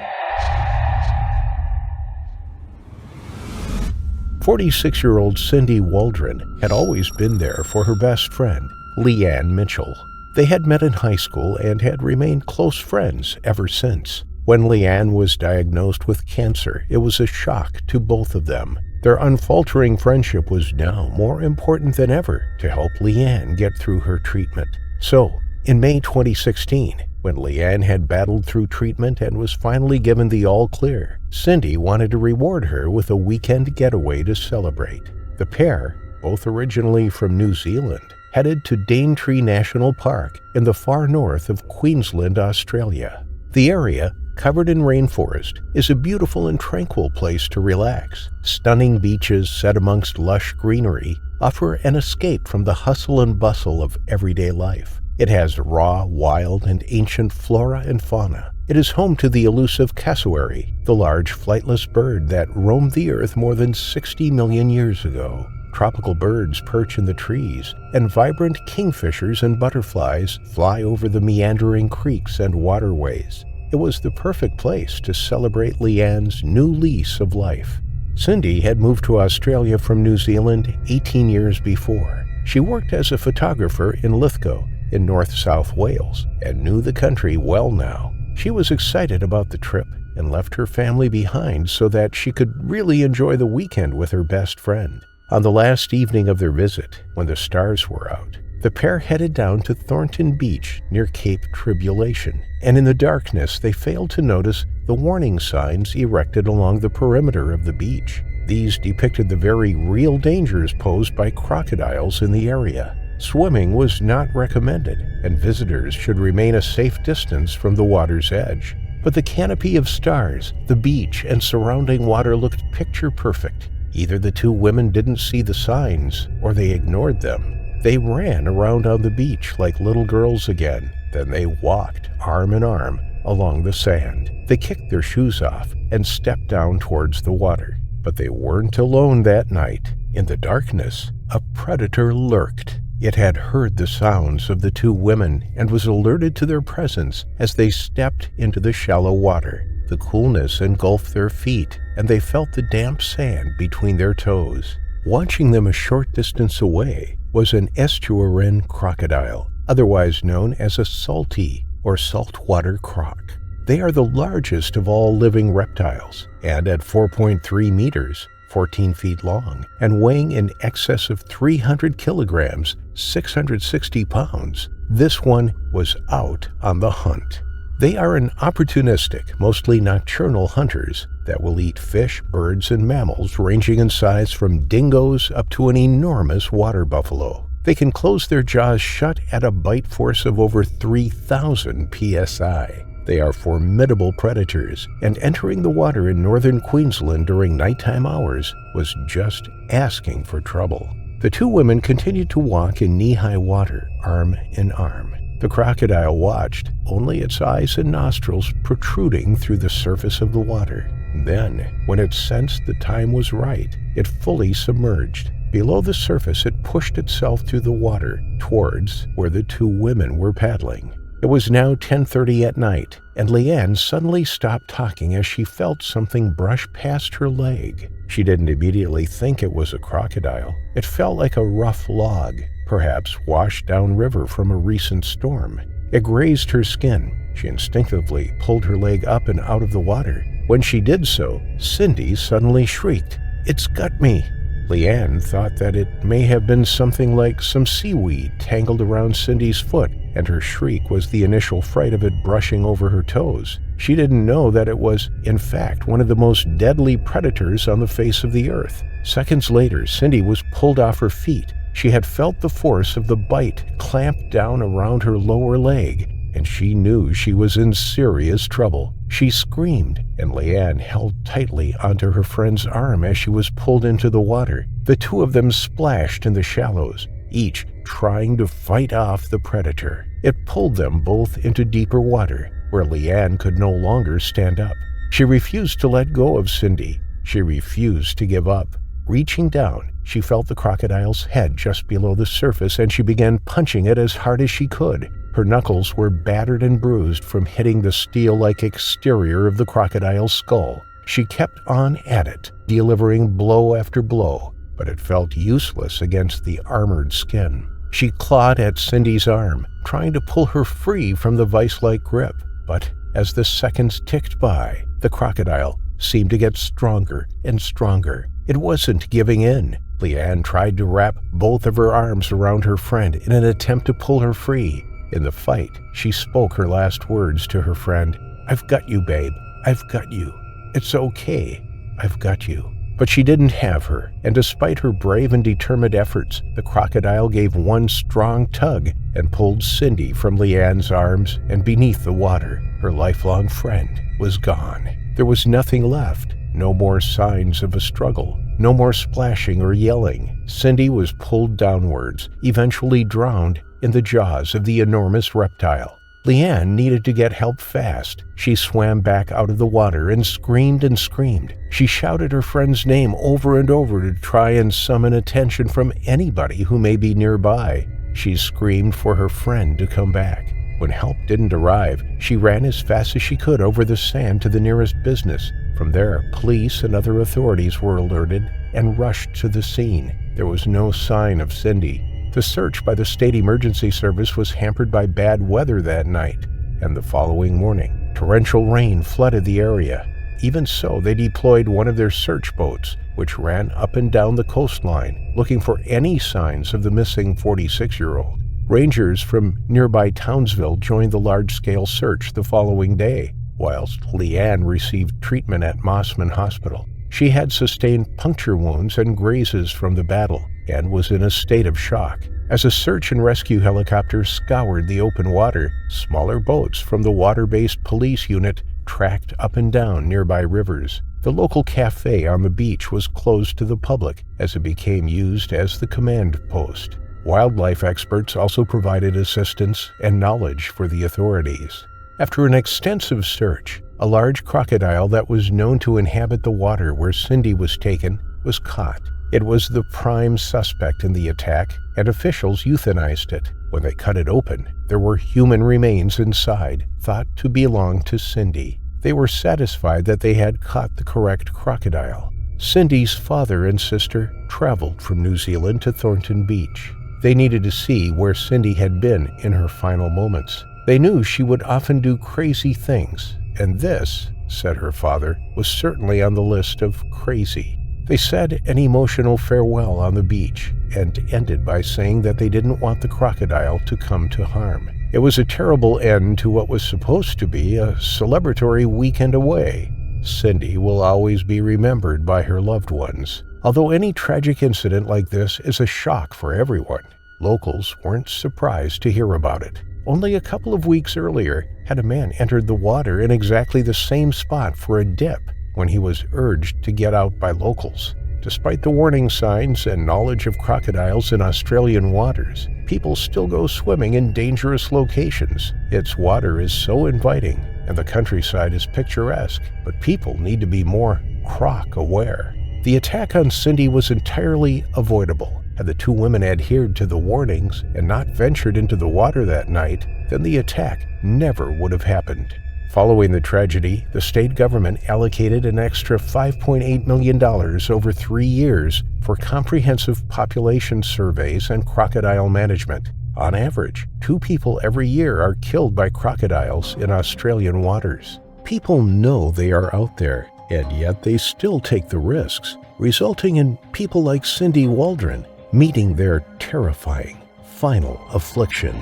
46-year-old Cindy Waldron had always been there for her best friend, Leanne Mitchell. They had met in high school and had remained close friends ever since. When Leanne was diagnosed with cancer, it was a shock to both of them. Their unfaltering friendship was now more important than ever to help Leanne get through her treatment. So, in May 2016, when Leanne had battled through treatment and was finally given the all-clear, Cindy wanted to reward her with a weekend getaway to celebrate. The pair, both originally from New Zealand, headed to Daintree National Park in the far north of Queensland, Australia. The area, covered in rainforest, is a beautiful and tranquil place to relax. Stunning beaches set amongst lush greenery offer an escape from the hustle and bustle of everyday life. It has raw, wild, and ancient flora and fauna. It is home to the elusive cassowary, the large flightless bird that roamed the earth more than 60 million years ago. Tropical birds perch in the trees, and vibrant kingfishers and butterflies fly over the meandering creeks and waterways. It was the perfect place to celebrate Leanne's new lease of life. Cindy had moved to Australia from New Zealand 18 years before. She worked as a photographer in Lithgow, in North-South Wales, and knew the country well now. She was excited about the trip and left her family behind so that she could really enjoy the weekend with her best friend. On the last evening of their visit, when the stars were out, the pair headed down to Thornton Beach near Cape Tribulation, and in the darkness they failed to notice the warning signs erected along the perimeter of the beach. These depicted the very real dangers posed by crocodiles in the area. Swimming was not recommended, and visitors should remain a safe distance from the water's edge. But the canopy of stars, the beach, and surrounding water looked picture perfect. Either the two women didn't see the signs, or they ignored them. They ran around on the beach like little girls again. Then they walked arm in arm along the sand. They kicked their shoes off and stepped down towards the water. But they weren't alone that night. In the darkness, a predator lurked. It had heard the sounds of the two women and was alerted to their presence as they stepped into the shallow water. The coolness engulfed their feet, and they felt the damp sand between their toes. Watching them a short distance away was an estuarine crocodile, otherwise known as a saltee or saltwater croc. They are the largest of all living reptiles, and at 4.3 meters, 14 feet long, and weighing in excess of 300 kilograms, 660 pounds, this one was out on the hunt. They are an opportunistic, mostly nocturnal hunters that will eat fish, birds, and mammals ranging in size from dingoes up to an enormous water buffalo. They can close their jaws shut at a bite force of over 3,000 psi. They are formidable predators, and entering the water in northern Queensland during nighttime hours was just asking for trouble. The two women continued to walk in knee-high water, arm in arm. The crocodile watched, only its eyes and nostrils protruding through the surface of the water. Then, when it sensed the time was right, it fully submerged. Below the surface, it pushed itself through the water towards where the two women were paddling. It was now 10:30 at night, and Leanne suddenly stopped talking as she felt something brush past her leg. She didn't immediately think it was a crocodile. It felt like a rough log, perhaps washed downriver from a recent storm. It grazed her skin. She instinctively pulled her leg up and out of the water. When she did so, Cindy suddenly shrieked, "It's got me!" Leanne thought that it may have been something like some seaweed tangled around Cindy's foot, and her shriek was the initial fright of it brushing over her toes. She didn't know that it was, in fact, one of the most deadly predators on the face of the earth. Seconds later, Cindy was pulled off her feet. She had felt the force of the bite clamp down around her lower leg, and she knew she was in serious trouble. She screamed, and Leanne held tightly onto her friend's arm as she was pulled into the water. The two of them splashed in the shallows, each trying to fight off the predator. It pulled them both into deeper water, where Leanne could no longer stand up. She refused to let go of Cindy. She refused to give up. Reaching down, she felt the crocodile's head just below the surface, and she began punching it as hard as she could. Her knuckles were battered and bruised from hitting the steel-like exterior of the crocodile's skull. She kept on at it, delivering blow after blow, but it felt useless against the armored skin. She clawed at Cindy's arm, trying to pull her free from the vice-like grip. But as the seconds ticked by, the crocodile seemed to get stronger and stronger. It wasn't giving in. Leanne tried to wrap both of her arms around her friend in an attempt to pull her free. In the fight, she spoke her last words to her friend. "I've got you, babe. I've got you. It's okay. I've got you." But she didn't have her, and despite her brave and determined efforts, the crocodile gave one strong tug and pulled Cindy from Leanne's arms and beneath the water. Her lifelong friend was gone. There was nothing left. No more signs of a struggle. No more splashing or yelling. Cindy was pulled downwards, eventually drowned in the jaws of the enormous reptile. Leanne needed to get help fast. She swam back out of the water and screamed and screamed. She shouted her friend's name over and over to try and summon attention from anybody who may be nearby. She screamed for her friend to come back. When help didn't arrive, she ran as fast as she could over the sand to the nearest business. From there, police and other authorities were alerted and rushed to the scene. There was no sign of Cindy. The search by the State Emergency Service was hampered by bad weather that night, and the following morning, torrential rain flooded the area. Even so, they deployed one of their search boats, which ran up and down the coastline, looking for any signs of the missing 46-year-old. Rangers from nearby Townsville joined the large-scale search the following day, whilst Leanne received treatment at Mossman Hospital. She had sustained puncture wounds and grazes from the battle, and was in a state of shock. As a search and rescue helicopter scoured the open water, smaller boats from the water-based police unit tracked up and down nearby rivers. The local cafe on the beach was closed to the public as it became used as the command post. Wildlife experts also provided assistance and knowledge for the authorities. After an extensive search, a large crocodile that was known to inhabit the water where Cindy was taken was caught. It was the prime suspect in the attack, and officials euthanized it. When they cut it open, there were human remains inside, thought to belong to Cindy. They were satisfied that they had caught the correct crocodile. Cindy's father and sister traveled from New Zealand to Thornton Beach. They needed to see where Cindy had been in her final moments. They knew she would often do crazy things, and this, said her father, was certainly on the list of crazy. They said an emotional farewell on the beach and ended by saying that they didn't want the crocodile to come to harm. It was a terrible end to what was supposed to be a celebratory weekend away. Cindy will always be remembered by her loved ones. Although any tragic incident like this is a shock for everyone, locals weren't surprised to hear about it. Only a couple of weeks earlier had a man entered the water in exactly the same spot for a dip when he was urged to get out by locals. Despite the warning signs and knowledge of crocodiles in Australian waters, people still go swimming in dangerous locations. Its water is so inviting, and the countryside is picturesque, but people need to be more croc-aware. The attack on Cindy was entirely avoidable. Had the two women adhered to the warnings and not ventured into the water that night, then the attack never would have happened. Following the tragedy, the state government allocated an extra $5.8 million over 3 years for comprehensive population surveys and crocodile management. On average, 2 people every year are killed by crocodiles in Australian waters. People know they are out there, and yet they still take the risks, resulting in people like Cindy Waldron meeting their terrifying final affliction.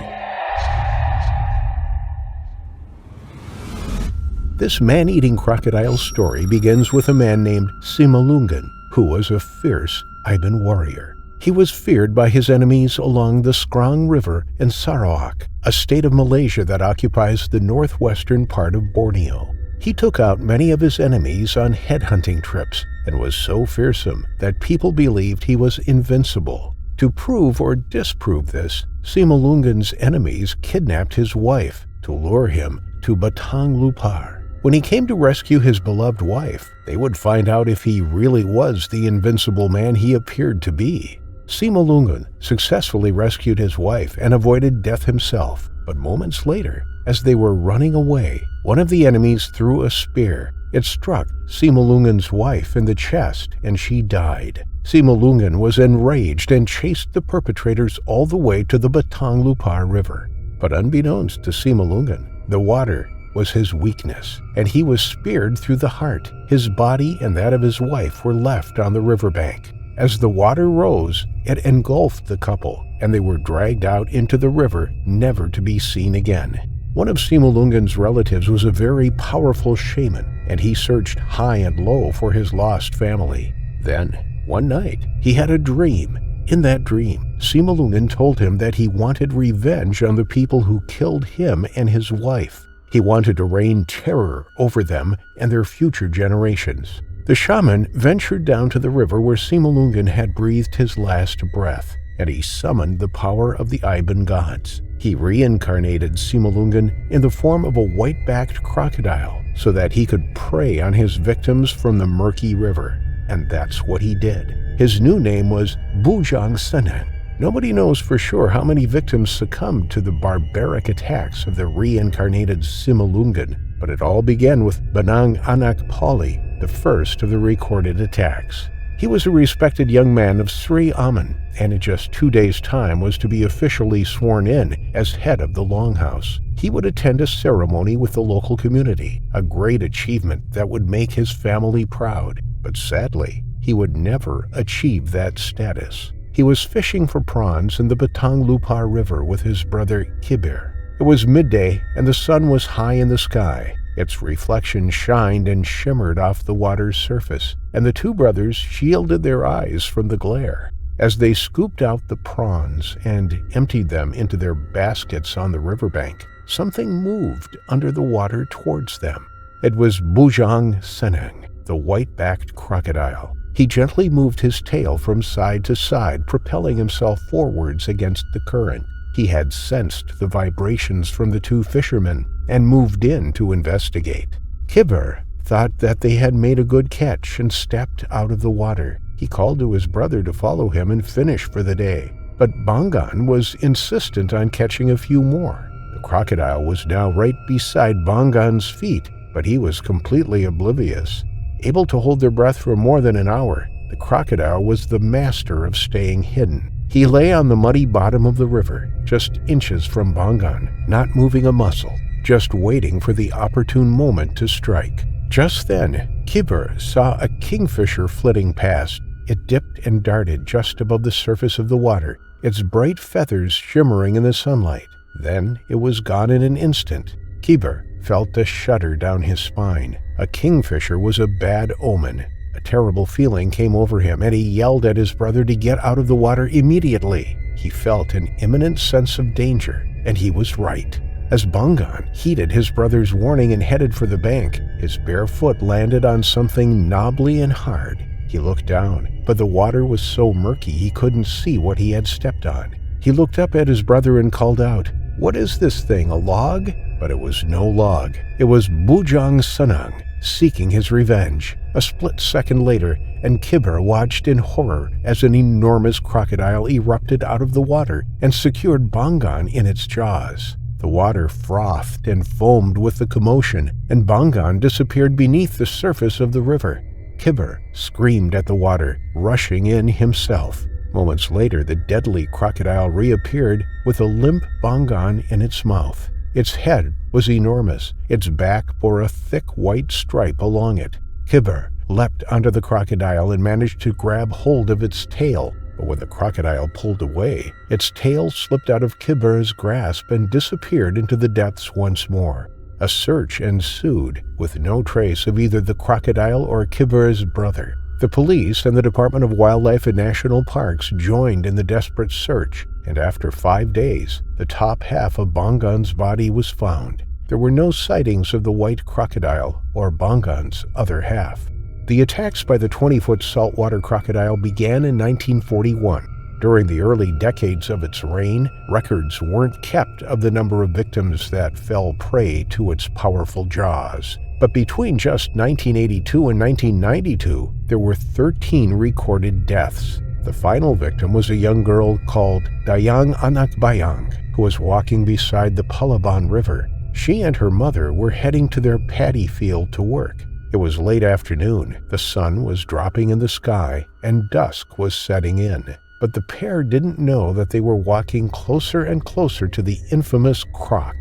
This man-eating crocodile story begins with a man named Simalungan, who was a fierce Iban warrior. He was feared by his enemies along the Skrang River in Sarawak, a state of Malaysia that occupies the northwestern part of Borneo. He took out many of his enemies on headhunting trips and was so fearsome that people believed he was invincible. To prove or disprove this, Simalungun's enemies kidnapped his wife to lure him to Batang Lupar. When he came to rescue his beloved wife, they would find out if he really was the invincible man he appeared to be. Simalungun successfully rescued his wife and avoided death himself, but moments later, as they were running away, one of the enemies threw a spear. It struck Simalungun's wife in the chest, and she died. Simalungun was enraged and chased the perpetrators all the way to the Batang Lupar River. But unbeknownst to Simalungun, the water was his weakness, and he was speared through the heart. His body and that of his wife were left on the riverbank. As the water rose, it engulfed the couple, and they were dragged out into the river, never to be seen again. One of Simalungun's relatives was a very powerful shaman, and he searched high and low for his lost family. Then, one night, he had a dream. In that dream, Simalungun told him that he wanted revenge on the people who killed him and his wife. He wanted to rain terror over them and their future generations. The shaman ventured down to the river where Simalungun had breathed his last breath, and he summoned the power of the Iban gods. He reincarnated Simalungun in the form of a white-backed crocodile so that he could prey on his victims from the murky river. And that's what he did. His new name was Bujang Senang. Nobody knows for sure how many victims succumbed to the barbaric attacks of the reincarnated Simalungun, but it all began with Banang Anak Pali, the first of the recorded attacks. He was a respected young man of Sri Aman, and in just 2 days' time was to be officially sworn in as head of the Longhouse. He would attend a ceremony with the local community, a great achievement that would make his family proud. But sadly, he would never achieve that status. He was fishing for prawns in the Batang Lupar River with his brother Kibir. It was midday, and the sun was high in the sky. Its reflection shined and shimmered off the water's surface, and the two brothers shielded their eyes from the glare. As they scooped out the prawns and emptied them into their baskets on the riverbank, something moved under the water towards them. It was Bujang Senang, the white-backed crocodile. He gently moved his tail from side to side, propelling himself forwards against the current. He had sensed the vibrations from the two fishermen and moved in to investigate. Kibir thought that they had made a good catch and stepped out of the water. He called to his brother to follow him and finish for the day. But Bangan was insistent on catching a few more. The crocodile was now right beside Bangan's feet, but he was completely oblivious. Able to hold their breath for more than an hour, the crocodile was the master of staying hidden. He lay on the muddy bottom of the river, just inches from Bangan, not moving a muscle, just waiting for the opportune moment to strike. Just then, Kibir saw a kingfisher flitting past. It dipped and darted just above the surface of the water, its bright feathers shimmering in the sunlight. Then it was gone in an instant. Kibir felt a shudder down his spine. A kingfisher was a bad omen. A terrible feeling came over him, and he yelled at his brother to get out of the water immediately. He felt an imminent sense of danger, and he was right. As Bangan heeded his brother's warning and headed for the bank, his bare foot landed on something knobbly and hard. He looked down, but the water was so murky he couldn't see what he had stepped on. He looked up at his brother and called out, "What is this thing, a log?" But it was no log. It was Bujang Senang, seeking his revenge. A split second later, and Kibir watched in horror as an enormous crocodile erupted out of the water and secured Bangan in its jaws. The water frothed and foamed with the commotion, and Bangan disappeared beneath the surface of the river. Kibir screamed at the water, rushing in himself. Moments later, the deadly crocodile reappeared with a limp Bangan in its mouth. Its head was enormous. Its back bore a thick white stripe along it. Kibir leapt onto the crocodile and managed to grab hold of its tail. But when the crocodile pulled away, its tail slipped out of Kibir's grasp and disappeared into the depths once more. A search ensued, with no trace of either the crocodile or Kibir's brother. The police and the Department of Wildlife and National Parks joined in the desperate search, and after 5 days, the top half of Bongon's body was found. There were no sightings of the white crocodile or Bongon's other half. The attacks by the 20-foot saltwater crocodile began in 1941. During the early decades of its reign, records weren't kept of the number of victims that fell prey to its powerful jaws. But between just 1982 and 1992, there were 13 recorded deaths. The final victim was a young girl called Dayang Anak Bayang, who was walking beside the Palaban River. She and her mother were heading to their paddy field to work. It was late afternoon, the sun was dropping in the sky, and dusk was setting in. But the pair didn't know that they were walking closer and closer to the infamous Croc.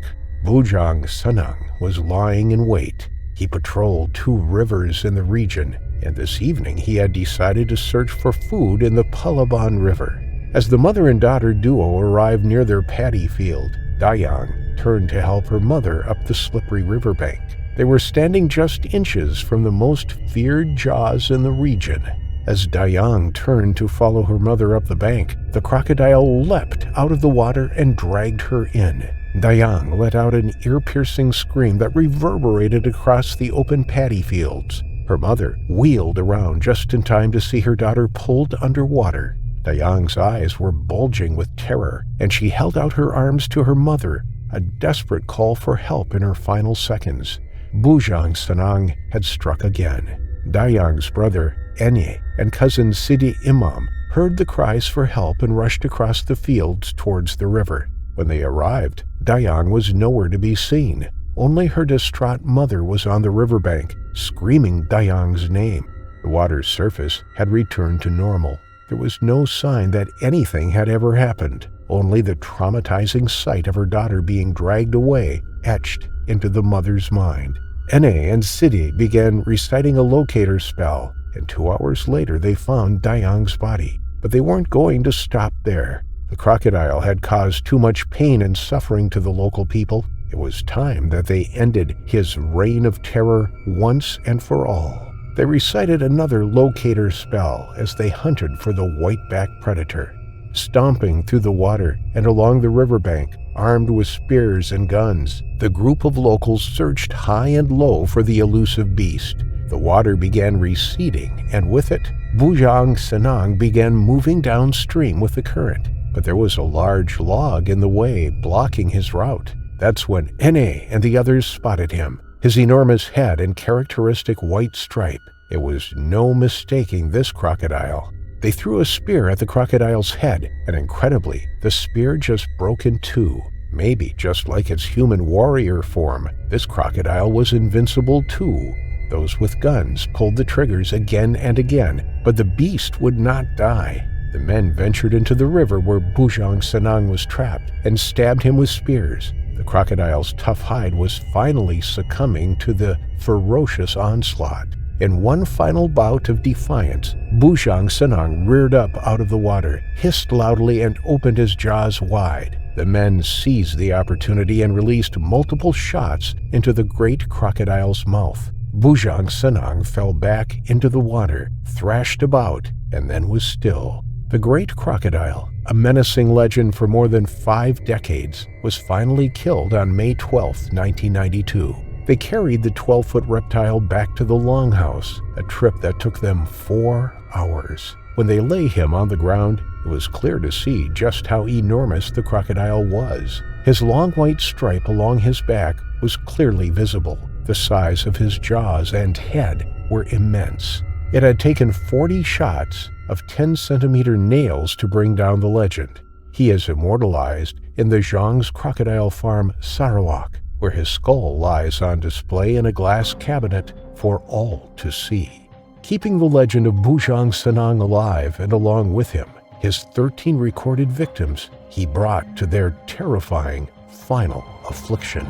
Bujang Sanang was lying in wait. He patrolled 2 rivers in the region, and this evening he had decided to search for food in the Palaban River. As the mother and daughter duo arrived near their paddy field, Dayang turned to help her mother up the slippery riverbank. They were standing just inches from the most feared jaws in the region. As Dayang turned to follow her mother up the bank, the crocodile leapt out of the water and dragged her in. Dayang let out an ear-piercing scream that reverberated across the open paddy fields. Her mother wheeled around just in time to see her daughter pulled underwater. Dayang's eyes were bulging with terror, and she held out her arms to her mother, a desperate call for help in her final seconds. Bujang Sanang had struck again. Dayang's brother, Enye, and cousin Sidi Imam heard the cries for help and rushed across the fields towards the river. When they arrived, Dayang was nowhere to be seen. Only her distraught mother was on the riverbank, screaming Dayang's name. The water's surface had returned to normal. There was no sign that anything had ever happened, only the traumatizing sight of her daughter being dragged away etched into the mother's mind. Ene and Sidi began reciting a locator spell, and 2 hours later they found Dayang's body. But they weren't going to stop there. The crocodile had caused too much pain and suffering to the local people. It was time that they ended his reign of terror once and for all. They recited another locator spell as they hunted for the white-backed predator. Stomping through the water and along the riverbank, armed with spears and guns, the group of locals searched high and low for the elusive beast. The water began receding, and with it, Bujang Sanang began moving downstream with the current. But there was a large log in the way, blocking his route. That's when Ene and the others spotted him, his enormous head and characteristic white stripe. It was no mistaking this crocodile. They threw a spear at the crocodile's head, and incredibly, the spear just broke in 2. Maybe just like its human warrior form, this crocodile was invincible too. Those with guns pulled the triggers again and again, but the beast would not die. The men ventured into the river where Bujang Sanang was trapped and stabbed him with spears. The crocodile's tough hide was finally succumbing to the ferocious onslaught. In one final bout of defiance, Bujang Sanang reared up out of the water, hissed loudly, and opened his jaws wide. The men seized the opportunity and released multiple shots into the great crocodile's mouth. Bujang Sanang fell back into the water, thrashed about, and then was still. The great crocodile, a menacing legend for more than 5 decades, was finally killed on May 12, 1992. They carried the 12-foot reptile back to the longhouse, a trip that took them 4 hours. When they lay him on the ground, it was clear to see just how enormous the crocodile was. His long white stripe along his back was clearly visible. The size of his jaws and head were immense. It had taken 40 shots of 10-centimeter nails to bring down the legend. He is immortalized in the Zhang's crocodile farm Sarawak, where his skull lies on display in a glass cabinet for all to see. Keeping the legend of Bujang Sanang alive, and along with him, his 13 recorded victims he brought to their terrifying final affliction.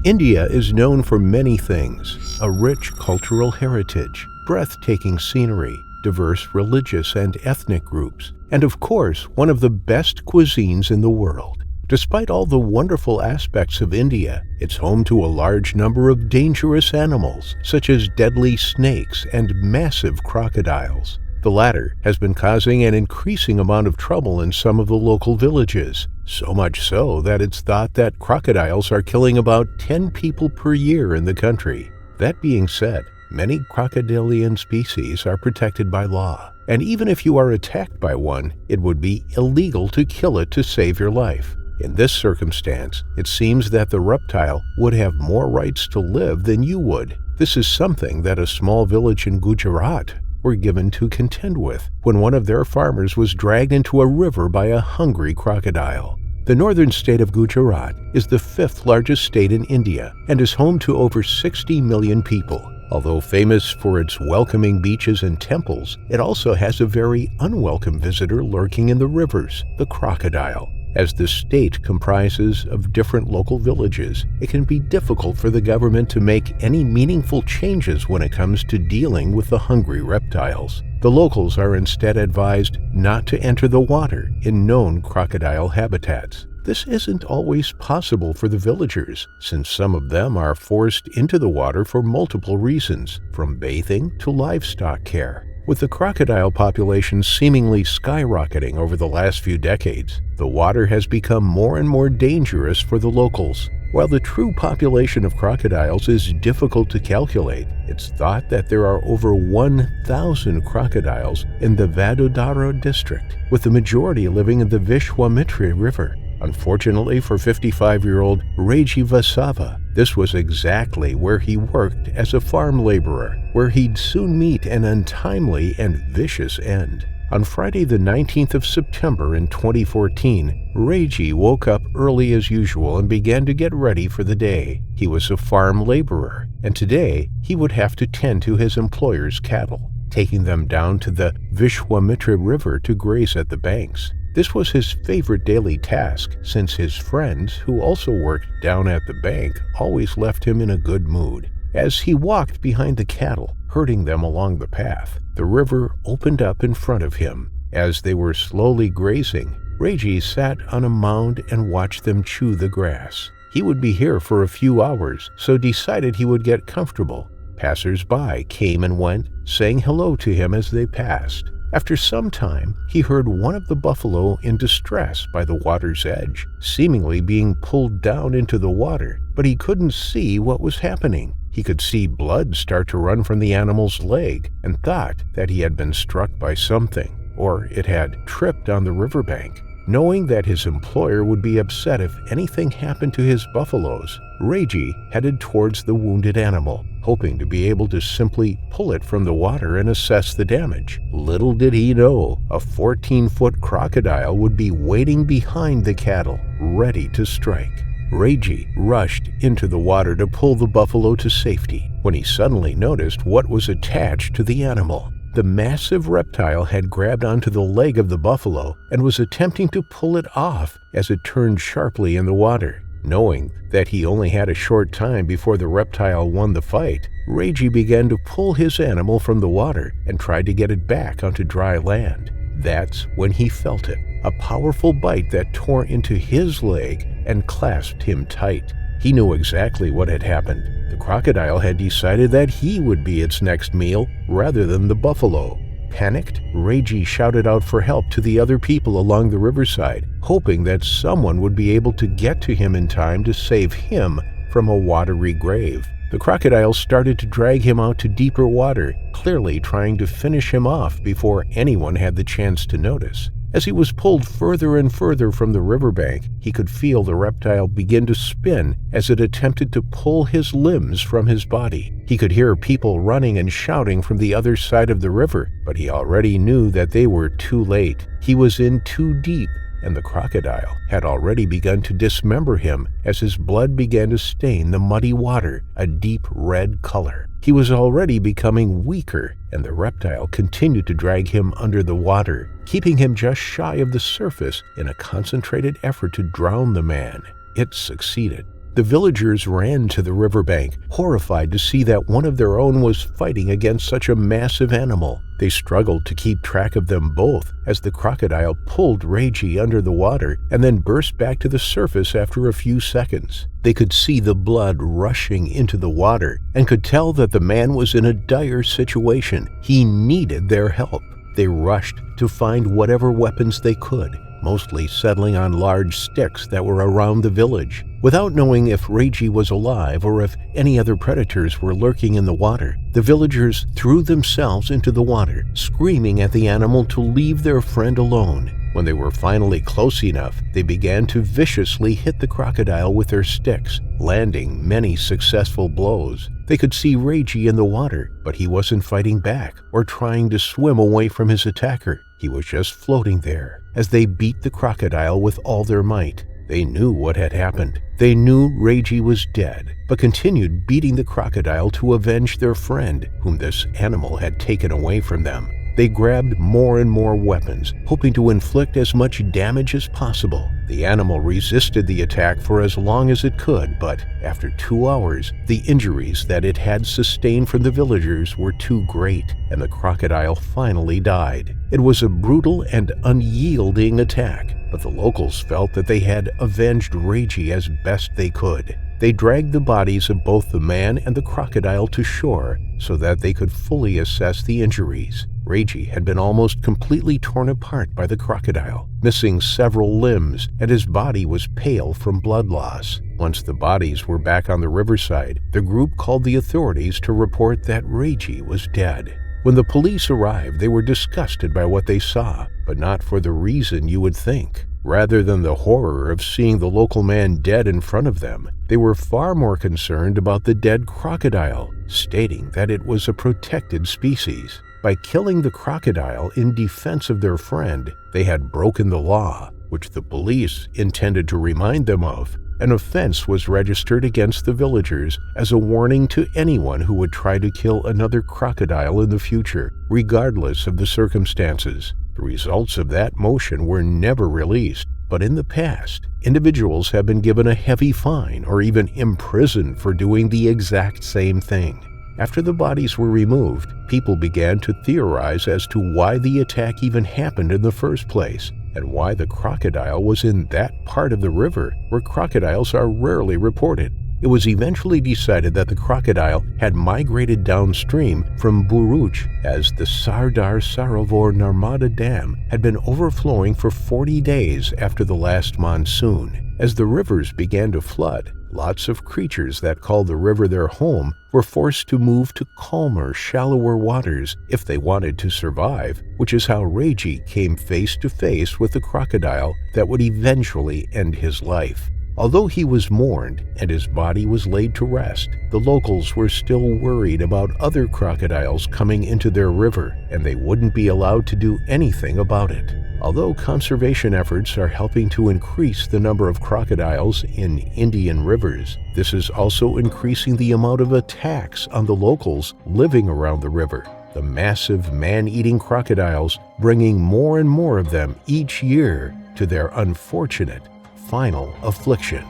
India is known for many things: a rich cultural heritage, breathtaking scenery, diverse religious and ethnic groups, and of course, one of the best cuisines in the world. Despite all the wonderful aspects of India, it's home to a large number of dangerous animals, such as deadly snakes and massive crocodiles. The latter has been causing an increasing amount of trouble in some of the local villages, so much so that it's thought that crocodiles are killing about 10 people per year in the country. That being said, many crocodilian species are protected by law, and even if you are attacked by one, it would be illegal to kill it to save your life. In this circumstance, it seems that the reptile would have more rights to live than you would. This is something that a small village in Gujarat were given to contend with when one of their farmers was dragged into a river by a hungry crocodile. The northern state of Gujarat is the 5th largest state in India and is home to over 60 million people. Although famous for its welcoming beaches and temples, it also has a very unwelcome visitor lurking in the rivers, the crocodile. As the state comprises of different local villages, it can be difficult for the government to make any meaningful changes when it comes to dealing with the hungry reptiles. The locals are instead advised not to enter the water in known crocodile habitats. This isn't always possible for the villagers, since some of them are forced into the water for multiple reasons, from bathing to livestock care. With the crocodile population seemingly skyrocketing over the last few decades, the water has become more and more dangerous for the locals. While the true population of crocodiles is difficult to calculate, it's thought that there are over 1,000 crocodiles in the Vadodara district, with the majority living in the Vishwamitra River. Unfortunately for 55-year-old Raji Vasava, this was exactly where he worked as a farm laborer, where he'd soon meet an untimely and vicious end. On Friday the 19th of September in 2014, Raji woke up early as usual and began to get ready for the day. He was a farm laborer, and today he would have to tend to his employer's cattle, taking them down to the Vishwamitra River to graze at the banks. This was his favorite daily task, since his friends, who also worked down at the bank, always left him in a good mood. As he walked behind the cattle, herding them along the path, the river opened up in front of him. As they were slowly grazing, Raji sat on a mound and watched them chew the grass. He would be here for a few hours, so decided he would get comfortable. Passers-by came and went, saying hello to him as they passed. After some time, he heard one of the buffalo in distress by the water's edge, seemingly being pulled down into the water, but he couldn't see what was happening. He could see blood start to run from the animal's leg and thought that he had been struck by something, or it had tripped on the riverbank. Knowing that his employer would be upset if anything happened to his buffaloes, Raji headed towards the wounded animal, hoping to be able to simply pull it from the water and assess the damage. Little did he know, a 14-foot crocodile would be waiting behind the cattle, ready to strike. Raji rushed into the water to pull the buffalo to safety, when he suddenly noticed what was attached to the animal. The massive reptile had grabbed onto the leg of the buffalo and was attempting to pull it off as it turned sharply in the water. Knowing that he only had a short time before the reptile won the fight, Raji began to pull his animal from the water and tried to get it back onto dry land. That's when he felt it, a powerful bite that tore into his leg and clasped him tight. He knew exactly what had happened. The crocodile had decided that he would be its next meal rather than the buffalo. Panicked, Raji shouted out for help to the other people along the riverside, hoping that someone would be able to get to him in time to save him from a watery grave. The crocodile started to drag him out to deeper water, clearly trying to finish him off before anyone had the chance to notice. As he was pulled further and further from the riverbank, he could feel the reptile begin to spin as it attempted to pull his limbs from his body. He could hear people running and shouting from the other side of the river, but he already knew that they were too late. He was in too deep, and the crocodile had already begun to dismember him as his blood began to stain the muddy water a deep red color. He was already becoming weaker, and the reptile continued to drag him under the water, keeping him just shy of the surface in a concentrated effort to drown the man. It succeeded. The villagers ran to the riverbank, horrified to see that one of their own was fighting against such a massive animal. They struggled to keep track of them both as the crocodile pulled Reggie under the water and then burst back to the surface after a few seconds. They could see the blood rushing into the water and could tell that the man was in a dire situation. He needed their help. They rushed to find whatever weapons they could, mostly settling on large sticks that were around the village. Without knowing if Reggie was alive or if any other predators were lurking in the water, the villagers threw themselves into the water, screaming at the animal to leave their friend alone. When they were finally close enough, they began to viciously hit the crocodile with their sticks, landing many successful blows. They could see Reggie in the water, but he wasn't fighting back or trying to swim away from his attacker. He was just floating there as they beat the crocodile with all their might. They knew what had happened. They knew Reggie was dead, but continued beating the crocodile to avenge their friend, whom this animal had taken away from them. They grabbed more and more weapons, hoping to inflict as much damage as possible. The animal resisted the attack for as long as it could, but after 2 hours, the injuries that it had sustained from the villagers were too great, and the crocodile finally died. It was a brutal and unyielding attack, but the locals felt that they had avenged Reggie as best they could. They dragged the bodies of both the man and the crocodile to shore so that they could fully assess the injuries. Reggie had been almost completely torn apart by the crocodile, missing several limbs, and his body was pale from blood loss. Once the bodies were back on the riverside, the group called the authorities to report that Reggie was dead. When the police arrived, they were disgusted by what they saw, but not for the reason you would think. Rather than the horror of seeing the local man dead in front of them, they were far more concerned about the dead crocodile, stating that it was a protected species. By killing the crocodile in defense of their friend, they had broken the law, which the police intended to remind them of. An offense was registered against the villagers as a warning to anyone who would try to kill another crocodile in the future, regardless of the circumstances. The results of that motion were never released, but in the past, individuals have been given a heavy fine or even imprisoned for doing the exact same thing. After the bodies were removed, people began to theorize as to why the attack even happened in the first place, and why the crocodile was in that part of the river where crocodiles are rarely reported. It was eventually decided that the crocodile had migrated downstream from Buruch as the Sardar Sarovar Narmada Dam had been overflowing for 40 days after the last monsoon. As the rivers began to flood, lots of creatures that called the river their home were forced to move to calmer, shallower waters if they wanted to survive, which is how Reggie came face to face with the crocodile that would eventually end his life. Although he was mourned and his body was laid to rest, the locals were still worried about other crocodiles coming into their river, and they wouldn't be allowed to do anything about it. Although conservation efforts are helping to increase the number of crocodiles in Indian rivers, this is also increasing the amount of attacks on the locals living around the river. The massive man-eating crocodiles bringing more and more of them each year to their unfortunate final affliction.